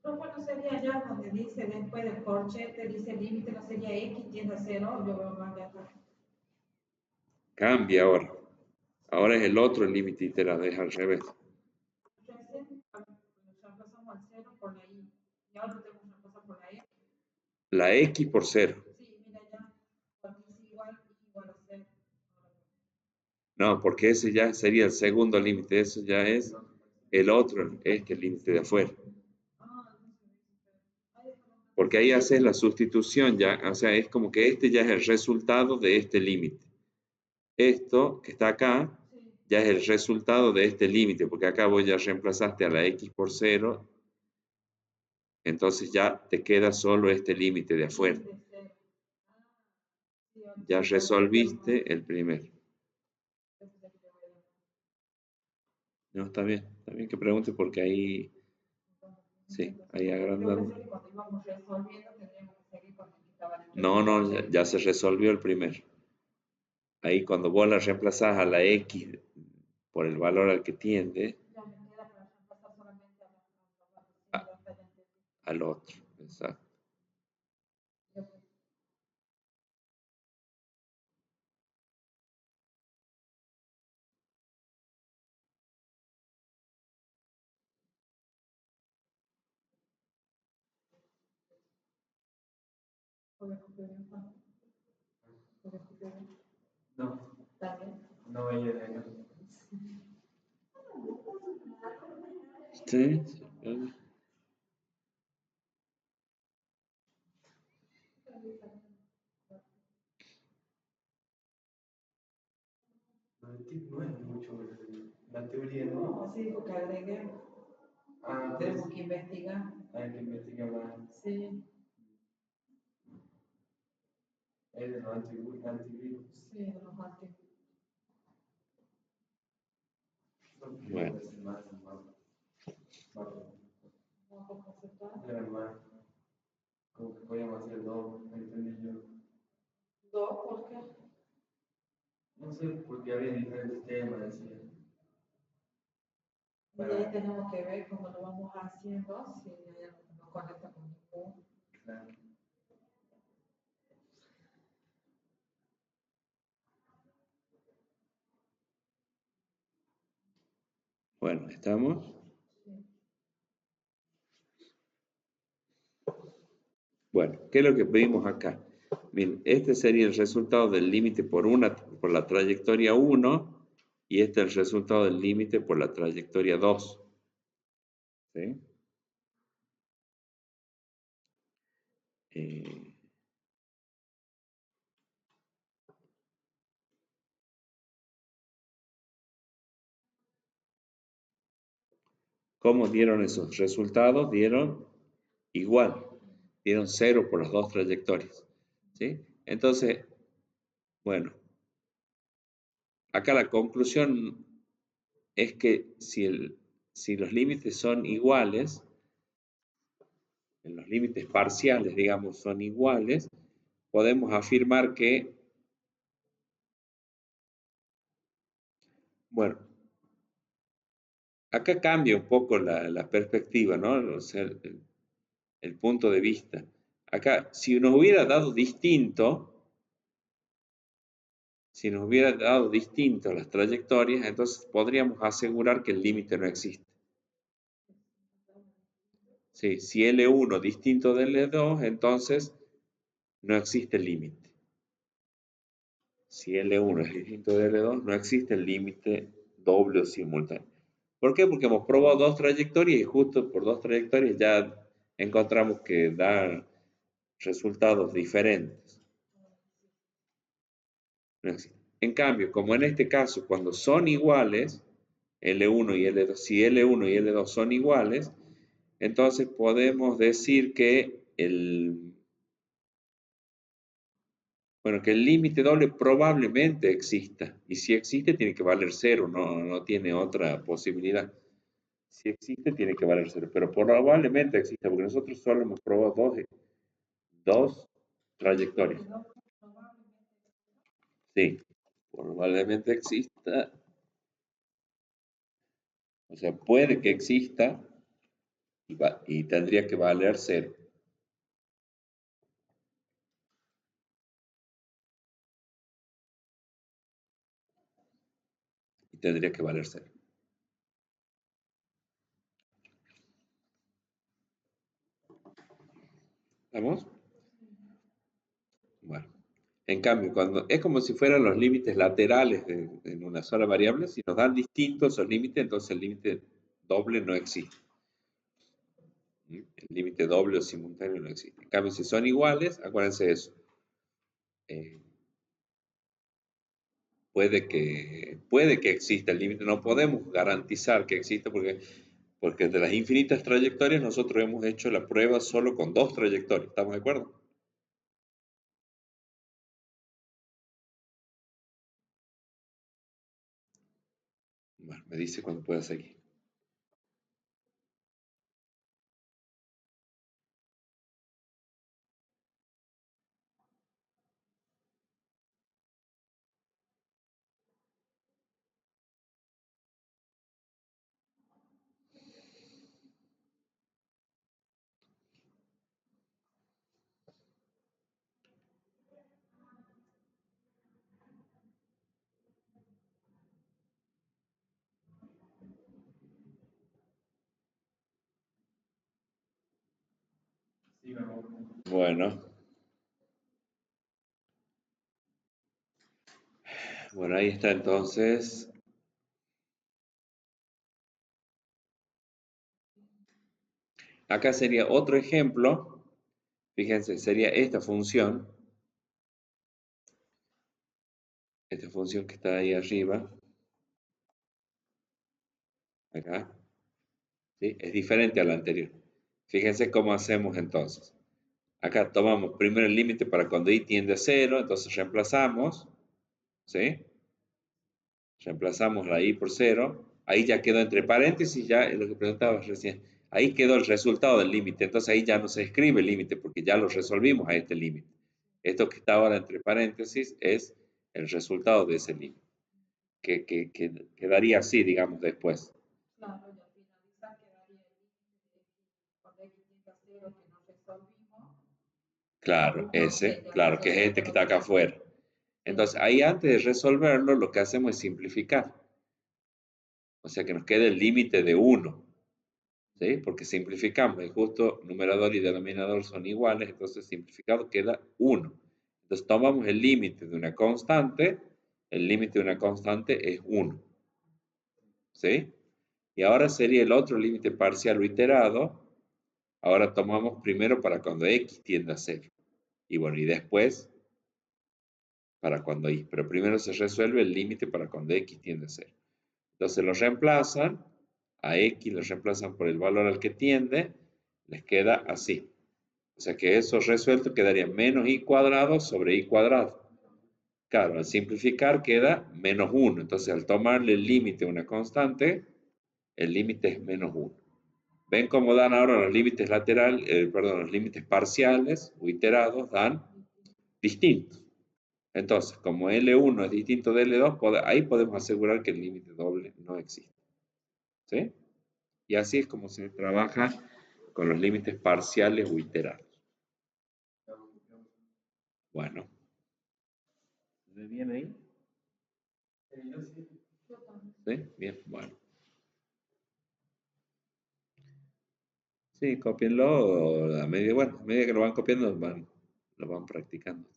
C: Pero bueno, sería ya donde dice después del corchete, dice límite, no sería X tiende a 0, yo veo más de acá.
A: Cambia ahora. Ahora es el otro límite iterado, es al revés.
C: Recién reemplazamos al 0 por la Y. Y ahora tenemos que reemplazar por la X.
A: La X por 0.
C: Sí, mira ya, porque es igual, y igual a 0.
A: No, porque ese ya sería el segundo límite. Eso ya es el otro, este límite de afuera.
C: Ah, no se dice. Ahí está.
A: Porque ahí haces la sustitución ya. O sea, es como que este ya es el resultado de este límite. Esto que está acá
C: Sí,
A: ya es el resultado de este límite, porque acá vos ya reemplazaste a la X por 0, entonces ya te queda solo este límite de afuera.
C: de 0. Ah, sí, ahora
A: Ya
C: sí, para que veamos más.
A: resolviste el primero. No, está bien que pregunte porque ahí, sí, ahí
C: Yo
A: agrandamos.
C: pensé que cuando íbamos resolviendo tendríamos que seguir con el que estaba en
A: No, no, ya se resolvió el primero. Ahí cuando vos la reemplazás a la X por el valor al que tiende,
C: ya me queda para reemplazar solamente a la
A: a-
C: ya está, ya entendí.
A: al otro. Exacto.
C: Ya, ¿puedo copiar bien, Juan? ¿Puedo copiar bien?
B: No,
C: ¿Está bien?
B: no vaya de acá.
A: Sí, sí.
B: Lo del tip no es mucho, la teoría no.
C: No, sí, porque agregué,
B: Ah,
C: tenemos que investigar.
B: hay que investigar más.
C: Sí,
B: Es de los antivirus.
C: sí, de los antiguos.
A: Bueno,
C: No, por conceptual.
B: Era más, como que podíamos hacer dos, entendí yo.
C: Dos, ¿por qué?
B: No sé, porque había diferentes temas, decía.
C: Y ahí tenemos que ver cómo lo vamos haciendo, si hay algo que no conecta con ninguno.
B: Claro.
A: bueno, ¿estamos?
C: Sí.
A: Bueno, ¿qué es lo que pedimos acá? Miren, este sería el resultado del límite por la trayectoria 1 y este es el resultado del límite por la trayectoria 2. ¿Sí? Eh, ¿Cómo dieron esos resultados? Dieron igual, dieron 0 por las dos trayectorias. ¿Sí? Entonces, bueno, acá la conclusión es que si los límites son iguales, los límites parciales, digamos, son iguales, podemos afirmar que, bueno, acá cambia un poco la perspectiva, ¿no? O sea, el punto de vista. Acá, si nos hubiera dado distinto, si nos hubiera dado distinto las trayectorias, entonces podríamos asegurar que el límite no existe. Sí, si L1 distinto de L2, entonces no existe el límite. Si L1 es distinto de L2, no existe el límite doble o simultáneo. ¿Por qué? Porque hemos probado dos trayectorias y justo por dos trayectorias ya encontramos que dan resultados diferentes. No existe. En cambio, como en este caso, cuando son iguales, L1 y L2, si L1 y L2 son iguales, entonces podemos decir que que el límite doble probablemente exista. Y si existe, tiene que valer cero, no tiene otra posibilidad. Si existe, tiene que valer cero, pero probablemente exista, porque nosotros solo hemos probado dos trayectorias. Sí, probablemente exista, o sea, puede que exista, y tendría que valer 0. Y tendría que valer 0. ¿Vamos? Bueno. En cambio, cuando es como si fueran los límites laterales en una sola variable, si nos dan distintos esos límites, entonces el límite doble no existe. El límite doble o simultáneo no existe. En cambio, si son iguales, acuérdense de eso. Eh, puede que exista el límite, no podemos garantizar que exista porque de las infinitas trayectorias nosotros hemos hecho la prueba solo con 2 trayectorias. ¿Estamos de acuerdo? Bueno, me dice cuando pueda seguir. Bueno. Bueno, ahí está entonces. Acá sería otro ejemplo. Fíjense, sería esta función que está ahí arriba, acá, ¿sí? Es diferente a la anterior. Fíjense cómo hacemos entonces. Acá tomamos primero el límite para cuando i tiende a 0, entonces reemplazamos, ¿sí? Reemplazamos la i por 0. Ahí ya quedó entre paréntesis, ya es lo que preguntaba recién. Ahí quedó el resultado del límite, entonces ahí ya no se escribe el límite porque ya lo resolvimos a este límite. Esto que está ahora entre paréntesis es el resultado de ese límite, que quedaría así, digamos, después.
C: Claro, y al finalizar quedaría el límite de x cuando x tiende a 0 que no resolvimos.
A: Claro, claro, que es este que está acá afuera. Entonces,
C: Sí.
A: ahí antes de resolverlo, lo que hacemos es simplificar. O sea, que nos quede el límite de 1. ¿Sí? Porque simplificamos, el justo numerador y denominador son iguales, entonces simplificado queda 1. Entonces tomamos el límite de una constante, el límite de una constante es 1. ¿Sí? Y ahora sería el otro límite parcial o iterado. Ahora tomamos primero para cuando x tiende a 0. Y bueno, y después para cuando y. Pero primero se resuelve el límite para cuando x tiende a 0. Entonces lo reemplazan, a x lo reemplazan por el valor al que tiende, les queda así. O sea que eso resuelto quedaría menos i cuadrado sobre i cuadrado. Claro, al simplificar queda menos 1. Entonces al tomarle el límite a una constante, el límite es menos 1. ¿Ven cómo dan ahora los límites laterales, perdón, los límites parciales o iterados dan distintos? Entonces, como L1 es distinto de L2, ahí podemos asegurar que el límite doble no existe. ¿Sí? Y así es como se trabaja con los límites parciales o iterados. Bueno. ¿Se ve bien ahí? ¿Sí? Bien, bueno. Sí, cópienlo a medida, bueno, a medida que lo van copiando, lo van practicando.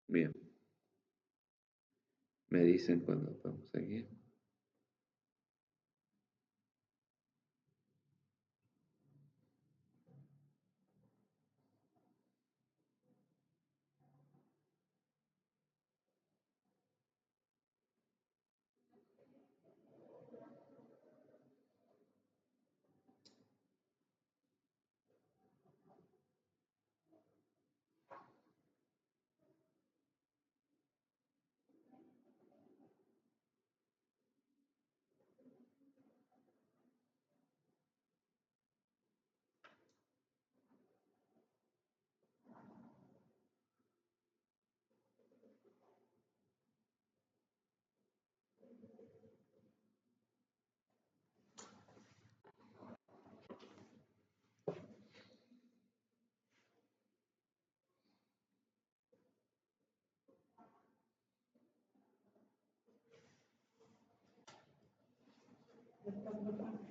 A: Bien. Me dicen cuando podemos seguir.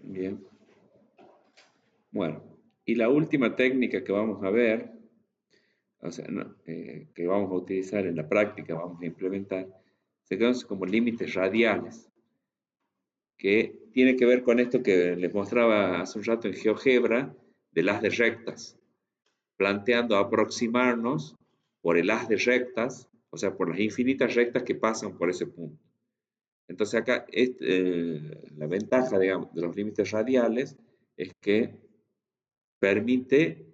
A: Bien. Bueno, y la última técnica que vamos a ver, o sea, que vamos a utilizar en la práctica, vamos a implementar, se conoce como límites radiales, que tiene que ver con esto que les mostraba hace un rato en GeoGebra, del haz de rectas, planteando aproximarnos por el haz de rectas, o sea, por las infinitas rectas que pasan por ese punto. Entonces acá la ventaja, digamos, de los límites radiales es que permite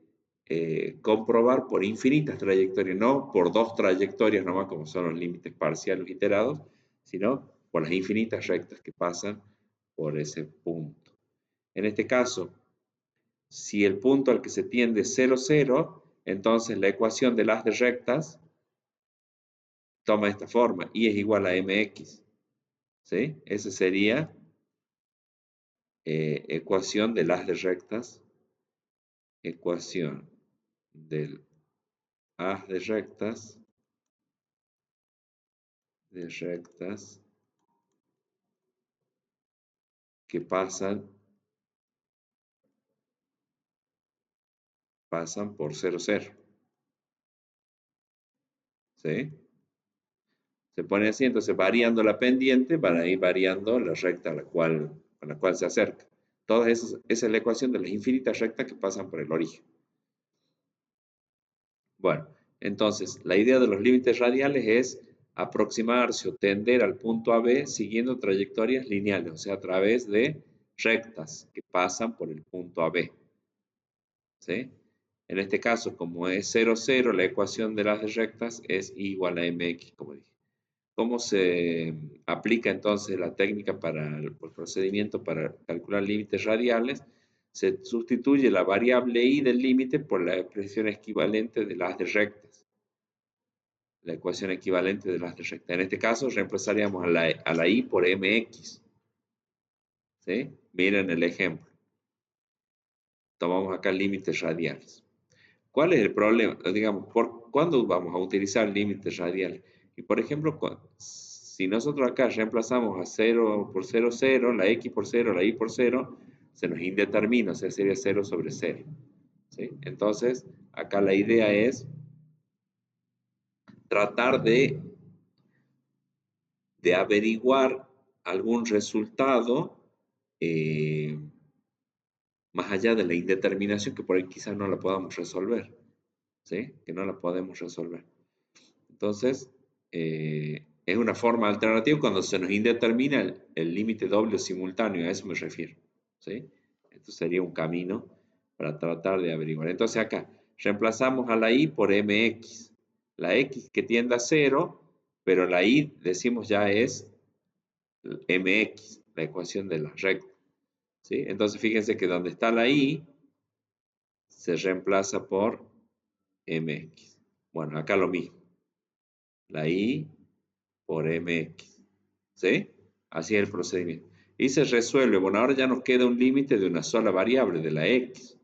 A: comprobar por infinitas trayectorias, no por dos trayectorias nomás como son los límites parciales iterados, sino por las infinitas rectas que pasan por ese punto. En este caso, si el punto al que se tiende es 0, 0, entonces la ecuación del haz de rectas toma esta forma, y es igual a mx. ¿Sí? Esa sería ecuación del haz de rectas, ecuación del haz de rectas que pasan por 0, 0. ¿Sí? Se pone así, entonces variando la pendiente van a ir variando la recta a la cual se acerca. Todas esas, esa es la ecuación de las infinitas rectas que pasan por el origen. Bueno, entonces la idea de los límites radiales es aproximarse o tender al punto AB siguiendo trayectorias lineales, o sea, a través de rectas que pasan por el punto AB. ¿Sí? En este caso, como es 0, 0, la ecuación de las rectas es igual a mx, como dije. ¿Cómo se aplica entonces la técnica para el procedimiento para calcular límites radiales? Se sustituye la variable i del límite por la expresión equivalente de las de rectas. La ecuación equivalente de las de rectas. En este caso, reemplazaríamos a la i por mx. ¿Sí? Miren el ejemplo. Tomamos acá límites radiales. ¿Cuál es el problema? Digamos, ¿cuándo vamos a utilizar límites radiales? Y por ejemplo, si nosotros acá reemplazamos a 0 por 0, 0, la x por 0, la y por 0, se nos indetermina, o sea, sería 0 sobre 0. ¿Sí? Entonces, acá la idea es tratar de averiguar algún resultado más allá de la indeterminación que por ahí quizás no la podamos resolver. ¿Sí? Que no la podemos resolver. Entonces, es una forma alternativa cuando se nos indetermina el límite doble o simultáneo, a eso me refiero. ¿Sí? Esto sería un camino para tratar de averiguar. Entonces acá, reemplazamos a la y por mx. La x que tiende a 0, pero la y decimos ya es mx, la ecuación de la recta. ¿Sí? Entonces fíjense que donde está la y, se reemplaza por mx. Bueno, acá lo mismo. La y por mx. ¿Sí? Así es el procedimiento. Y se resuelve. Bueno, ahora ya nos queda un límite de una sola variable, de la x.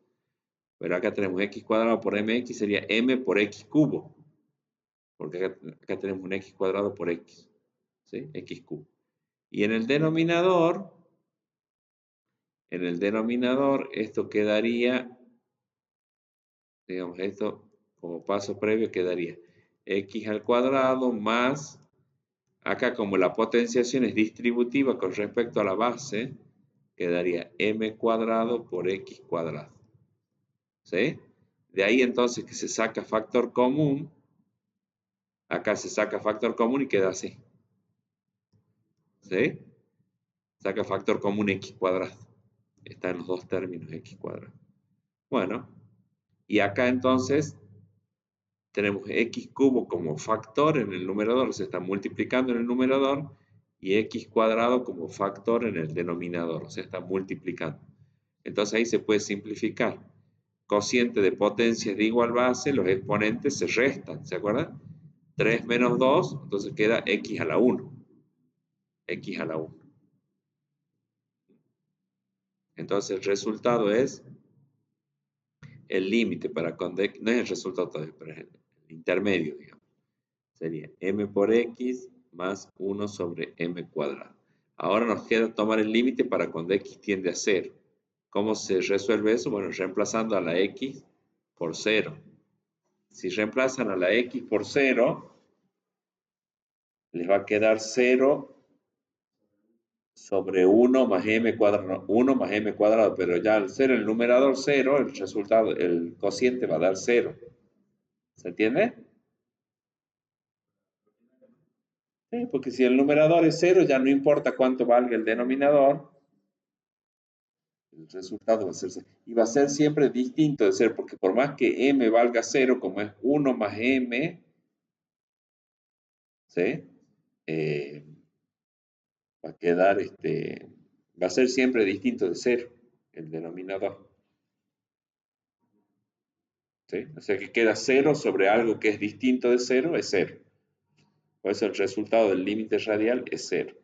A: Pero acá tenemos x cuadrado por mx, sería m por x cubo. Porque acá tenemos un x cuadrado por x. ¿Sí? X cubo. Y en el denominador, esto quedaría digamos, esto como paso previo quedaría x al cuadrado más, acá como la potenciación es distributiva con respecto a la base, quedaría m cuadrado por x cuadrado. ¿Sí? De ahí entonces que se saca factor común, acá se saca factor común y queda así. ¿Sí? Saca factor común x cuadrado. Está en los dos términos x cuadrado. Bueno, y acá entonces tenemos x cubo como factor en el numerador, se está multiplicando en el numerador, y x cuadrado como factor en el denominador, o sea, está multiplicando. Entonces ahí se puede simplificar. Cociente de potencias de igual base, los exponentes se restan, ¿se acuerdan? 3 menos 2, entonces queda x a la 1. X a la 1. Entonces el resultado es el límite para con d, no es el resultado todavía, pero es el intermedio, digamos. Sería m por x más 1 sobre m cuadrado. Ahora nos queda tomar el límite para cuando x tiende a 0. ¿Cómo se resuelve eso? Bueno, reemplazando a la x por 0. Si reemplazan a la x por 0, les va a quedar 0 sobre 1 más m cuadrado, 1 más m cuadrado, pero ya al ser el numerador 0, el resultado, el cociente va a dar 0. ¿Se entiende? Sí, porque si el numerador es 0, ya no importa cuánto valga el denominador, el resultado va a ser 0. Y va a ser siempre distinto de 0, porque por más que m valga 0, como es 1 más m, ¿sí? Va a quedar, va a ser siempre distinto de 0, el denominador. ¿Sí? O sea que queda 0 sobre algo que es distinto de 0, es 0. Por eso el resultado del límite radial es 0.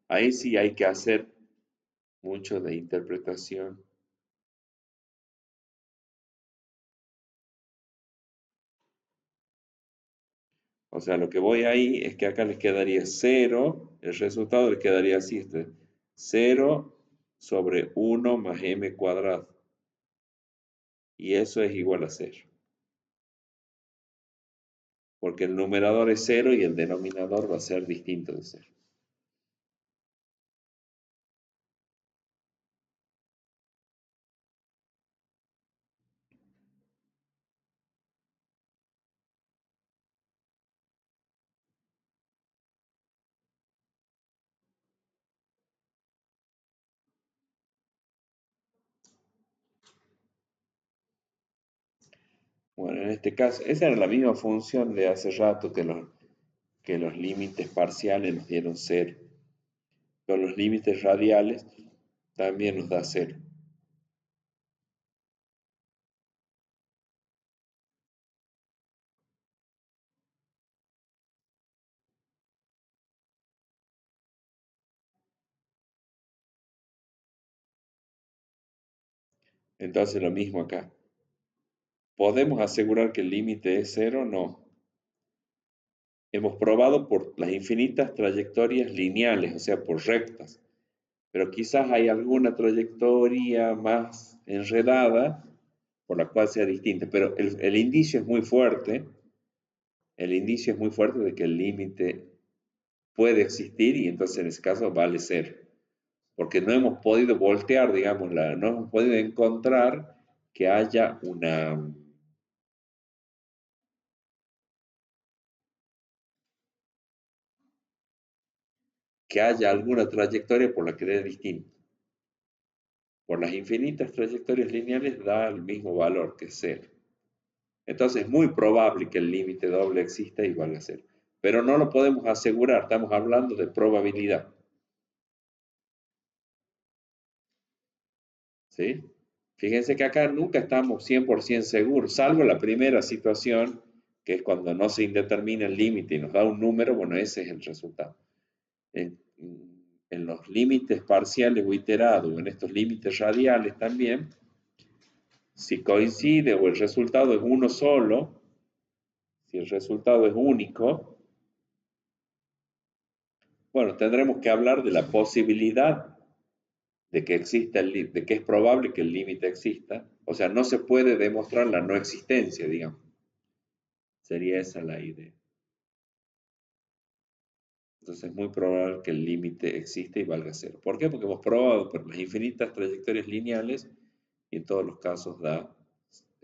A: Ahí sí hay que hacer mucho de interpretación. O sea, lo que voy ahí es que acá les quedaría 0, el resultado les quedaría así, 0 sobre 1 más m cuadrado. Y eso es igual a 0. Porque el numerador es 0 y el denominador va a ser distinto de 0. Bueno, en este caso, esa era la misma función de hace rato que los límites parciales nos dieron 0. Pero los límites radiales también nos da 0. Entonces lo mismo acá. ¿Podemos asegurar que el límite es 0? No. Hemos probado por las infinitas trayectorias lineales, o sea, por rectas. Pero quizás hay alguna trayectoria más enredada por la cual sea distinta. Pero el indicio es muy fuerte. El indicio es muy fuerte de que el límite puede existir y entonces en ese caso vale 0. Porque no hemos podido voltear, digamos, no hemos podido encontrar que haya alguna trayectoria por la que dé distinto. Por las infinitas trayectorias lineales da el mismo valor que 0. Entonces es muy probable que el límite doble exista igual a 0. Pero no lo podemos asegurar, estamos hablando de probabilidad. ¿Sí? Fíjense que acá nunca estamos 100% seguros, salvo la primera situación, que es cuando no se indetermina el límite y nos da un número, bueno, ese es el resultado. En los límites parciales o iterados, o en estos límites radiales también, si coincide o el resultado es uno solo, si el resultado es único, bueno, tendremos que hablar de la posibilidad de que exista de que es probable que el límite exista. O sea, no se puede demostrar la no existencia, digamos. Sería esa la idea. Entonces es muy probable que el límite existe y valga cero. ¿Por qué? Porque hemos probado por las infinitas trayectorias lineales y en todos los casos da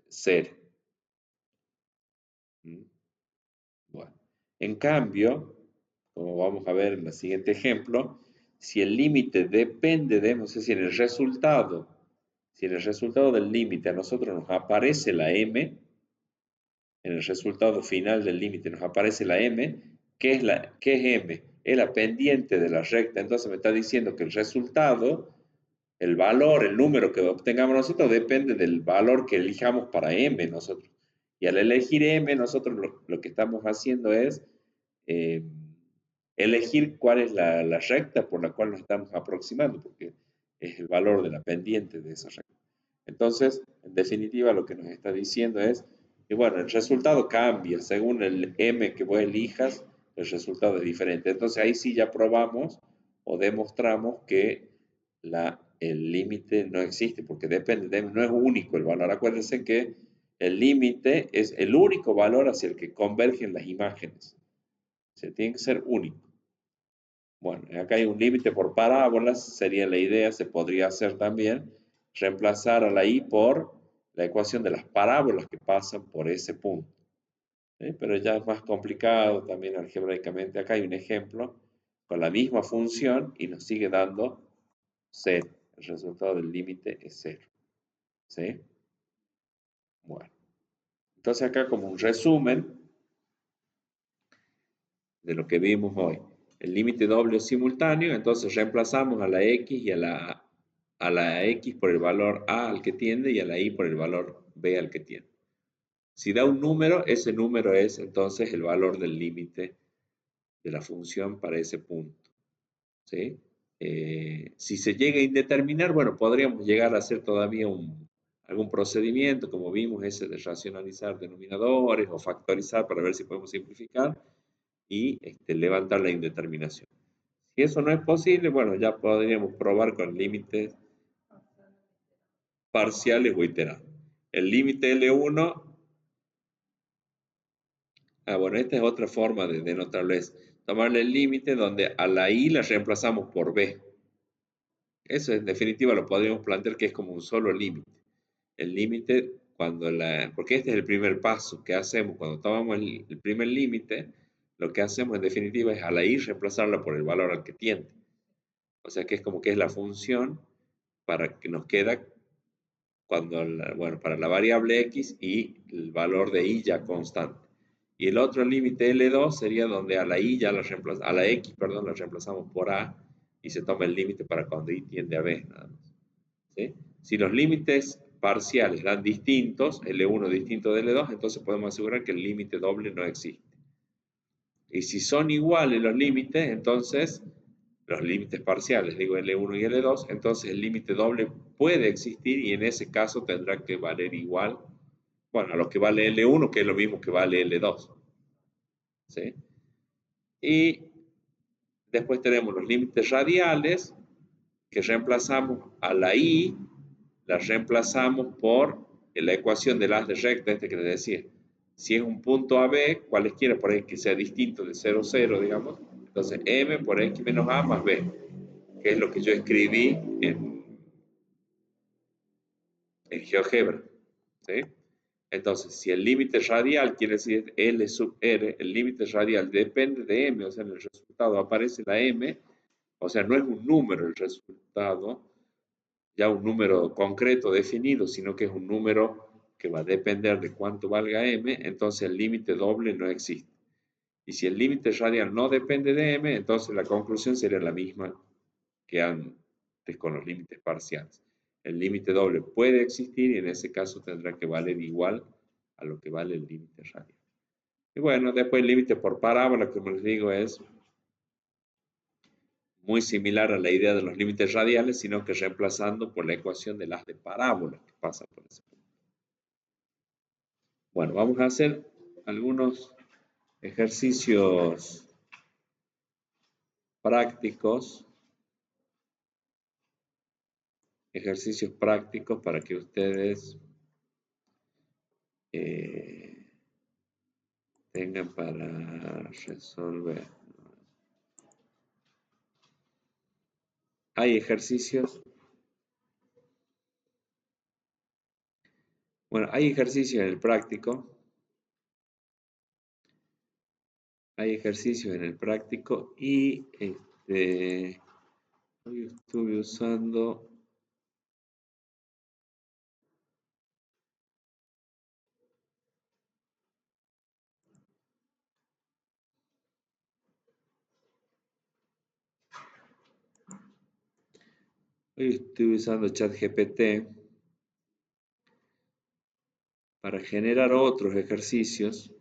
A: cero. ¿Mm? Bueno, en cambio, como vamos a ver en el siguiente ejemplo, si el límite depende de, no sé si en el resultado, si en el resultado del límite a nosotros nos aparece la m, en el resultado final del límite nos aparece la m, ¿qué es m? Es la pendiente de la recta. Entonces me está diciendo que el resultado, el valor, el número que obtengamos nosotros depende del valor que elijamos para m nosotros. Y al elegir m, nosotros lo que estamos haciendo es eh, elegir cuál es la recta por la cual nos estamos aproximando, porque es el valor de la pendiente de esa recta. Entonces, en definitiva, lo que nos está diciendo es que, bueno, el resultado cambia según el m que vos elijas, el resultado es diferente. Entonces, ahí sí ya probamos o demostramos que el límite no existe, porque depende de, no es único el valor. Acuérdense que el límite es el único valor hacia el que convergen las imágenes. O sea, tiene que ser único. Bueno, acá hay un límite por parábolas, sería la idea, se podría hacer también, reemplazar a la i por la ecuación de las parábolas que pasan por ese punto. Pero ya es más complicado también algebraicamente. Acá hay un ejemplo con la misma función y nos sigue dando 0. El resultado del límite es 0. ¿Sí? Bueno, entonces acá como un resumen de lo que vimos hoy. El límite doble es simultáneo, entonces reemplazamos a la x y a la x por el valor a al que tiende y a la y por el valor b al que tiende. Si da un número, ese número es entonces el valor del límite de la función para ese punto. ¿Sí? Si se llega a indeterminar, bueno, podríamos llegar a hacer todavía algún procedimiento, como vimos, ese de racionalizar denominadores o factorizar para ver si podemos simplificar y levantar la indeterminación. Si eso no es posible, bueno, ya podríamos probar con límites parciales o iterados. El límite L1, bueno, esta es otra forma de denotarlo, es tomarle el límite donde a la I la reemplazamos por B. Eso en definitiva lo podríamos plantear que es como un solo límite. El límite porque este es el primer paso que hacemos cuando tomamos el primer límite, lo que hacemos en definitiva es a la I reemplazarla por el valor al que tiende. O sea que es como que es la función para que nos queda para la variable x y el valor de y ya constante. Y el otro límite L2 sería donde a la y ya a la x, perdón, la reemplazamos por a y se toma el límite para cuando y tiende a b, nada más. ¿Sí? Si los límites parciales dan distintos, L1 distinto de L2, entonces podemos asegurar que el límite doble no existe. Y si son iguales los límites, entonces los límites parciales, digo L1 y L2, entonces el límite doble puede existir y en ese caso tendrá que valer igual, bueno, a lo que vale L1, que es lo mismo que vale L2. ¿Sí? Y después tenemos los límites radiales, que reemplazamos a la I, la reemplazamos por la ecuación del haz de recta, que les decía. Si es un punto AB, cualesquiera por X que sea distinto de 0, 0, digamos, entonces M por X menos A más B, que es lo que yo escribí en GeoGebra. ¿Sí? Entonces, si el límite radial quiere decir L sub R, el límite radial depende de M, o sea, en el resultado aparece la M, o sea, no es un número el resultado, ya un número concreto definido, sino que es un número que va a depender de cuánto valga M, entonces el límite doble no existe. Y si el límite radial no depende de M, entonces la conclusión sería la misma que antes con los límites parciales. El límite doble puede existir y en ese caso tendrá que valer igual a lo que vale el límite radial. Y bueno, después el límite por parábola, como les digo, es muy similar a la idea de los límites radiales, sino que reemplazando por la ecuación de las de parábola que pasa por ese punto. Bueno, vamos a hacer algunos ejercicios prácticos ejercicios prácticos para que ustedes tengan para resolver. Hay ejercicios. Bueno, hay ejercicios en el práctico. Hay ejercicios en el práctico y hoy estuve usando ChatGPT para generar otros ejercicios.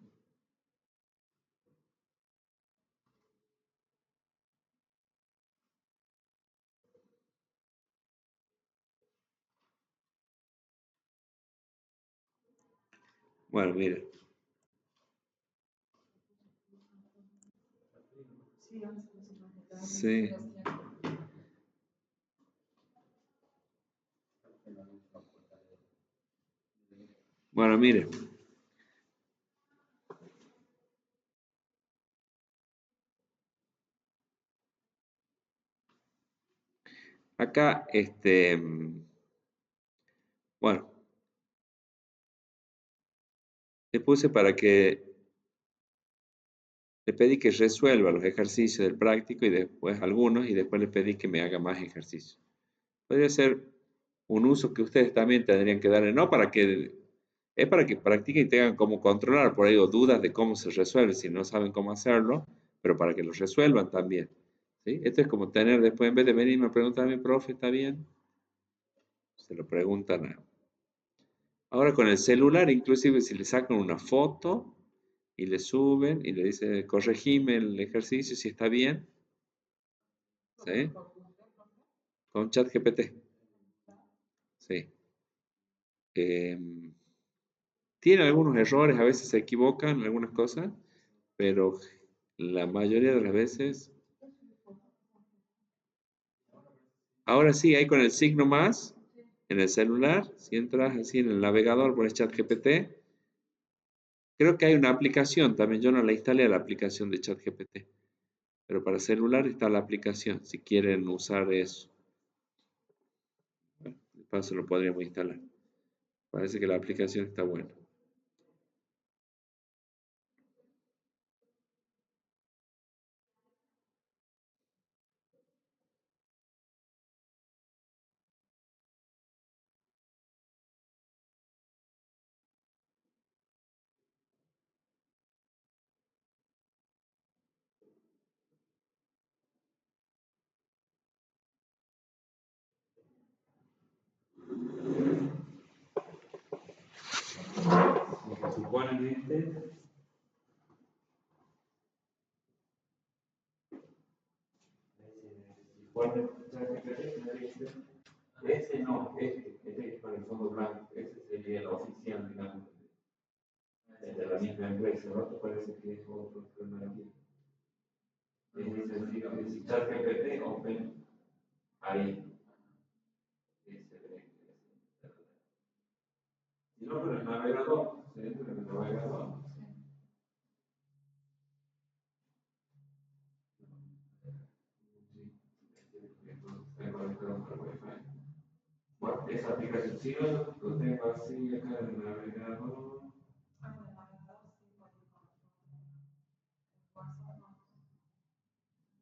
A: Bueno, miren. Sí. Bueno, miren. Acá, bueno, le puse para que le pedí que resuelva los ejercicios del práctico y después algunos y después le pedí que me haga más ejercicios. Podría ser un uso que ustedes también tendrían que darle, no para que, es para que practiquen y tengan cómo controlar, por ahí o dudas de cómo se resuelve si no saben cómo hacerlo, pero para que lo resuelvan también. ¿Sí? Esto es como tener después, en vez de venirme a preguntar a mi profe, ¿está bien? Se lo preguntan a... Ahora con el celular, inclusive si le sacan una foto y le suben y le dicen, corregime el ejercicio si está bien, ¿sí? Con ChatGPT. Sí. Tiene algunos errores, a veces se equivocan en algunas cosas, pero la mayoría de las veces... Ahora sí, ahí con el signo más, en el celular, si entras así en el navegador por el ChatGPT, creo que hay una aplicación también, yo no la instalé la aplicación de ChatGPT, pero para celular está la aplicación, si quieren usar eso. Bueno, de paso lo podríamos instalar. Parece que la aplicación está buena. Supuestamente, este no, este es para el fondo blanco, este sería el oficial, digamos, de la misma empresa, ¿no? ¿Te parece que es otro alternativa? Es decir, si ChatGPT Open, ahí. Si no, pero el navegador, se entra en el navegador. Bueno, esa aplicación, si no, lo tengo así acá en el navegador.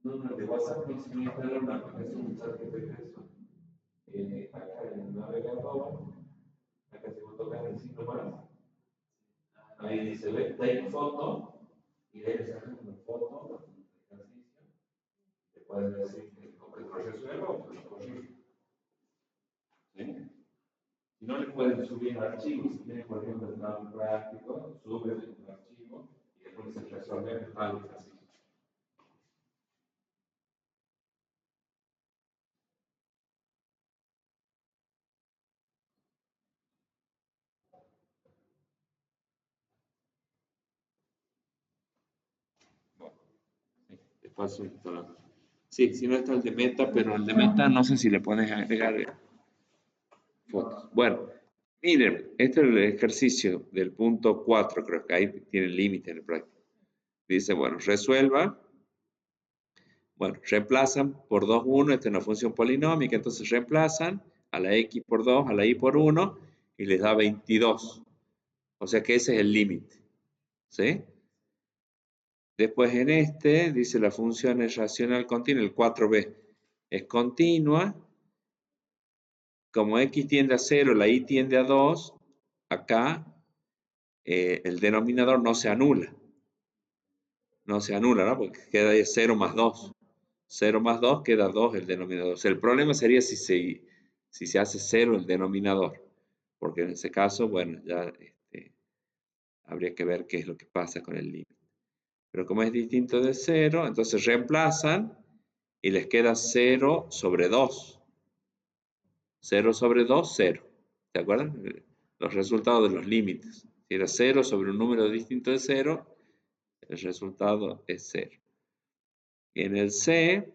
A: No, no, de WhatsApp no se me instala una aplicación de ChatGPT. Acá en el navegador, acá si vos tocas el signo más, ahí dice, ve, take foto, y ahí le sacas una foto del ejercicio, te puedes decir que lo resuelva o que lo corrija. ¿Sí? Si no, le pueden subir archivos, si tienen, por ejemplo, el plan práctico, suben el archivo y después se resuelve el plan ejercicio. De paso, sí, si no está el de meta, pero el de meta no sé si le puedes agregar fotos. Bueno, miren, este es el ejercicio del punto 4, creo que ahí tiene límite en el práctico. Dice, bueno, resuelva. Bueno, reemplazan por 2, 1, esta es una función polinómica, entonces reemplazan a la x por 2, a la y por 1, y les da 22. O sea que ese es el límite. ¿Sí? Después en este, dice la función es racional continua, el 4b es continua. Como x tiende a 0, la y tiende a 2, acá el denominador no se anula. No se anula, ¿no? Porque queda 0 más 2. 0 más 2 queda 2 el denominador. O sea, el problema sería si se hace 0 el denominador. Porque en ese caso, bueno, ya habría que ver qué es lo que pasa con el límite. Pero como es distinto de 0, entonces reemplazan y les queda 0 sobre 2. 0 sobre 2, 0. ¿Se acuerdan? Los resultados de los límites. Si era 0 sobre un número distinto de 0, el resultado es 0. Y en el C,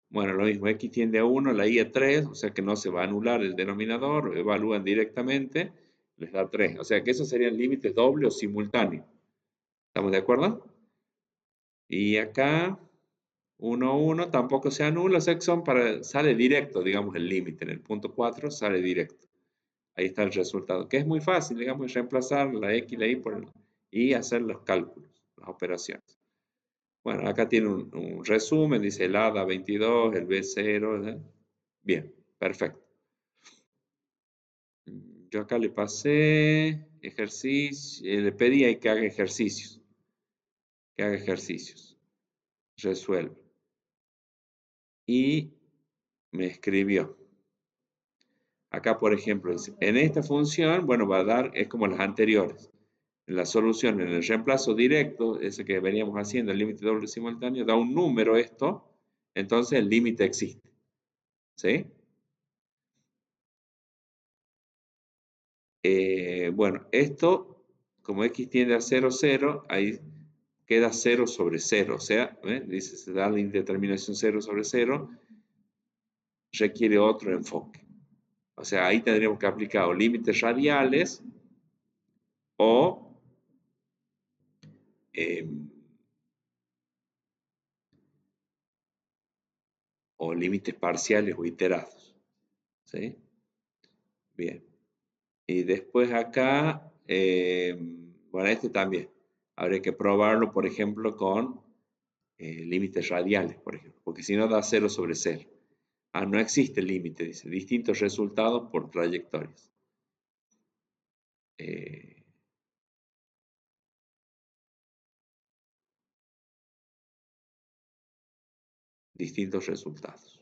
A: bueno, lo mismo, x tiende a 1, la y a 3, o sea que no se va a anular el denominador, evalúan directamente, les da 3. O sea que esos serían límites dobles o simultáneos. ¿Estamos de acuerdo? Y acá, 1, 1, tampoco se anula, o sea que sale directo, digamos, el límite. En el punto 4 sale directo. Ahí está el resultado, que es muy fácil, digamos, reemplazar la x y la y y hacer los cálculos, las operaciones. Bueno, acá tiene un resumen, dice el A da 22, el B 0. Bien, perfecto. Yo acá le pasé ejercicio, le pedí ahí que haga ejercicios. Que haga ejercicios. Resuelve. Y me escribió. Acá, por ejemplo, en esta función, bueno, va a dar, es como las anteriores. En la solución, en el reemplazo directo, ese que veníamos haciendo, el límite doble simultáneo, da un número esto, entonces el límite existe. ¿Sí? Bueno, esto, como x tiende a 0, 0, ahí queda 0 sobre 0. O sea, dice, se da la indeterminación 0 sobre 0, requiere otro enfoque. O sea, ahí tendríamos que aplicar o límites radiales o límites parciales o iterados. ¿Sí? Bien. Y después acá, bueno, este también. Habría que probarlo, por ejemplo, con límites radiales, por ejemplo, porque si no da 0 sobre 0. Ah, no existe límite, dice. Distintos resultados por trayectorias. Distintos resultados.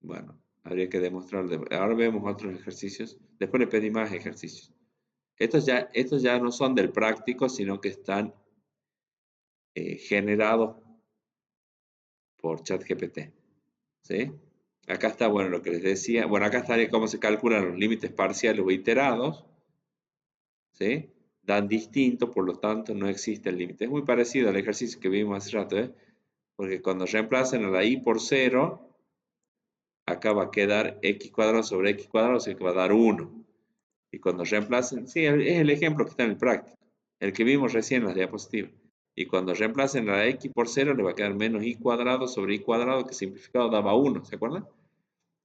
A: Bueno, habría que demostrarlo. Ahora vemos otros ejercicios. Después le pedí más ejercicios. Estos ya no son del práctico, sino que están generados por ChatGPT. ¿Sí? Acá está, bueno, lo que les decía. Bueno, acá está cómo se calculan los límites parciales o iterados. ¿Sí? Dan distinto, por lo tanto no existe el límite. Es muy parecido al ejercicio que vimos hace rato, ¿eh? Porque cuando reemplacen a la y por 0, acá va a quedar x cuadrado sobre x cuadrado, o sea que va a dar 1. Y cuando reemplacen, sí, es el ejemplo que está en el práctico, el que vimos recién en las diapositivas. Y cuando reemplacen a la x por 0, le va a quedar menos y cuadrado sobre y cuadrado, que simplificado daba 1, ¿se acuerdan?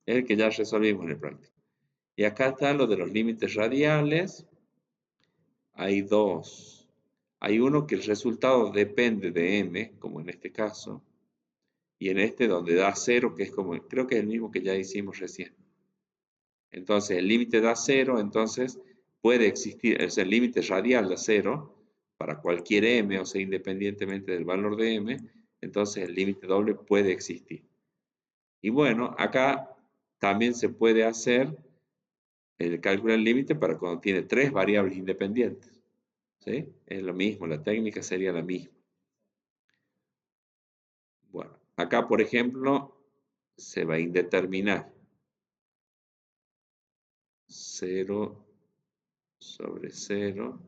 A: Es el que ya resolvimos en el práctico. Y acá está lo de los límites radiales. Hay dos. Hay uno que el resultado depende de m, como en este caso, y en este donde da 0, que es como, creo que es el mismo que ya hicimos recién. Entonces, el límite da 0, entonces puede existir, es el límite radial da 0 para cualquier m, o sea, independientemente del valor de m, entonces el límite doble puede existir. Y bueno, acá también se puede hacer el cálculo del límite para cuando tiene 3 variables independientes. ¿Sí? Es lo mismo, la técnica sería la misma. Bueno, acá por ejemplo se va a indeterminar 0 sobre 0.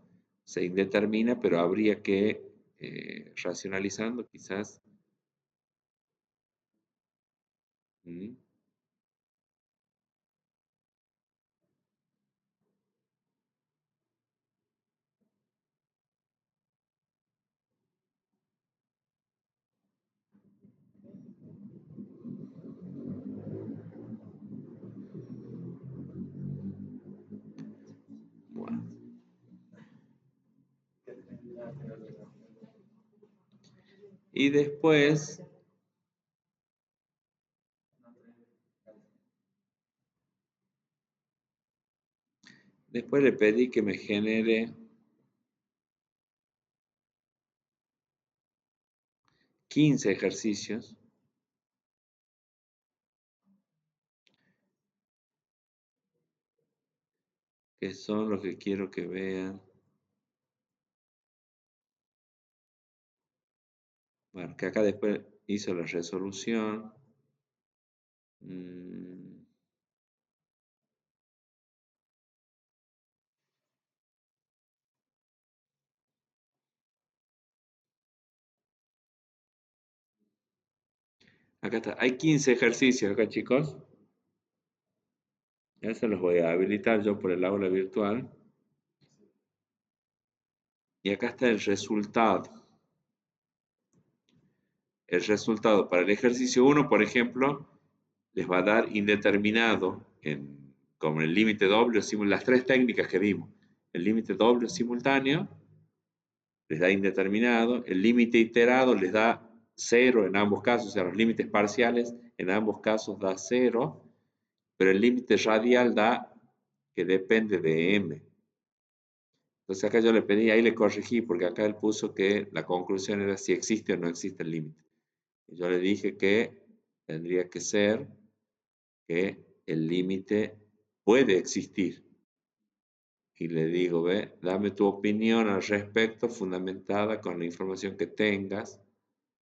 A: Se indetermina, pero habría que, racionalizando quizás, Y después le pedí que me genere 15 ejercicios que son los que quiero que vean. Bueno, que acá después hizo la resolución. Acá está. Hay 15 ejercicios acá, chicos. Ya se los voy a habilitar yo por el aula virtual. Y acá está el resultado. El resultado para el ejercicio 1, por ejemplo, les va a dar indeterminado con el límite doble o las tres técnicas que vimos. El límite doble o simultáneo les da indeterminado. El límite iterado les da 0 en ambos casos, o sea, los límites parciales en ambos casos da 0, pero el límite radial da que depende de m. Entonces acá yo le pedí, ahí le corregí, porque acá él puso que la conclusión era si existe o no existe el límite. Yo le dije que tendría que ser que el límite puede existir. Y le digo, ve, dame tu opinión al respecto fundamentada con la información que tengas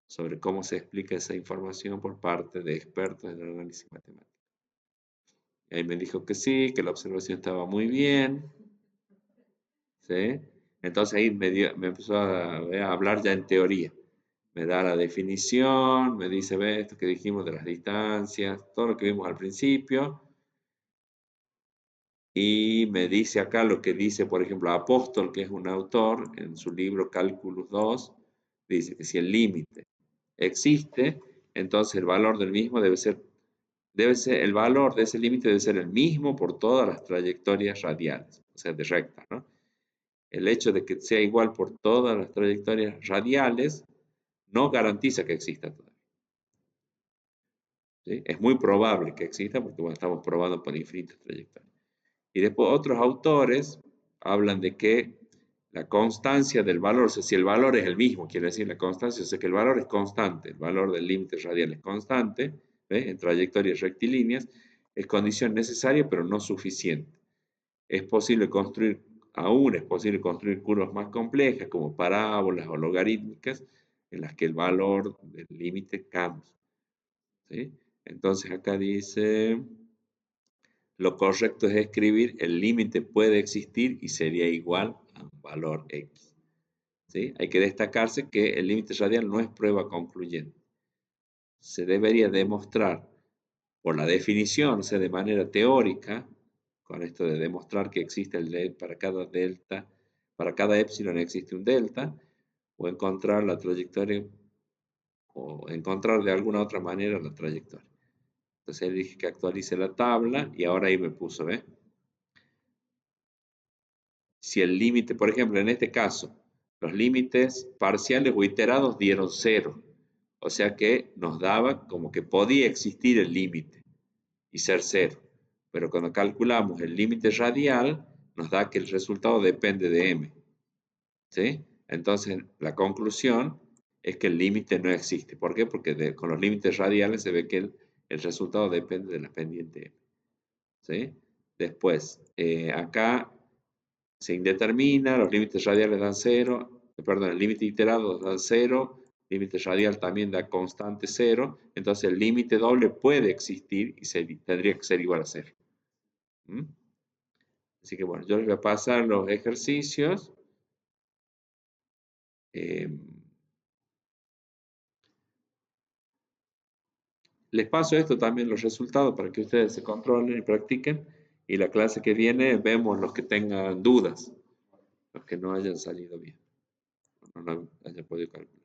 A: sobre cómo se explica esa información por parte de expertos en el análisis matemático. Y ahí me dijo que sí, que la observación estaba muy bien. ¿Sí? Entonces ahí me empezó a hablar ya en teoría. Me da la definición, me dice, ve, esto que dijimos de las distancias, todo lo que vimos al principio. Y me dice acá lo que dice, por ejemplo, Apóstol, que es un autor, en su libro Cálculos 2, dice que si el límite existe, entonces el valor del mismo el valor de ese límite debe ser el mismo por todas las trayectorias radiales, o sea, de recta, ¿no? El hecho de que sea igual por todas las trayectorias radiales no garantiza que exista todavía. ¿Sí? Es muy probable que exista porque bueno, estamos probando por infinitas trayectorias. Y después otros autores hablan de que la constancia del valor, o sea, si el valor es el mismo, quiere decir la constancia, o sea, que el valor es constante, el valor del límite radial es constante, ¿ve? En trayectorias rectilíneas, es condición necesaria pero no suficiente. Es posible construir, aún es posible construir curvas más complejas como parábolas o logarítmicas en las que el valor del límite cambia. ¿Sí? Entonces acá dice, lo correcto es escribir el límite puede existir y sería igual a un valor X. ¿Sí? Hay que destacarse que el límite radial no es prueba concluyente. Se debería demostrar por la definición, o sea, de manera teórica, con esto de demostrar que existe para cada delta, para cada epsilon existe un delta, o encontrar la trayectoria, o encontrar de alguna otra manera la trayectoria. Entonces él dije que actualice la tabla y ahora ahí me puso, ¿eh? Si el límite, por ejemplo, en este caso, los límites parciales o iterados dieron 0. O sea que nos daba como que podía existir el límite y ser 0. Pero cuando calculamos el límite radial, nos da que el resultado depende de m. ¿Sí? Entonces, la conclusión es que el límite no existe. ¿Por qué? Porque con los límites radiales se ve que el resultado depende de la pendiente m. ¿Sí? Después, acá se indetermina, los límites radiales dan 0, perdón, el límite iterado da 0, límite radial también da constante 0, entonces el límite doble puede existir y tendría que ser igual a 0. ¿Mm? Así que bueno, yo les voy a pasar los ejercicios. Les paso esto también, los resultados, para que ustedes se controlen y practiquen. Y la clase que viene vemos los que tengan dudas, los que no hayan salido bien, no hayan podido calcular.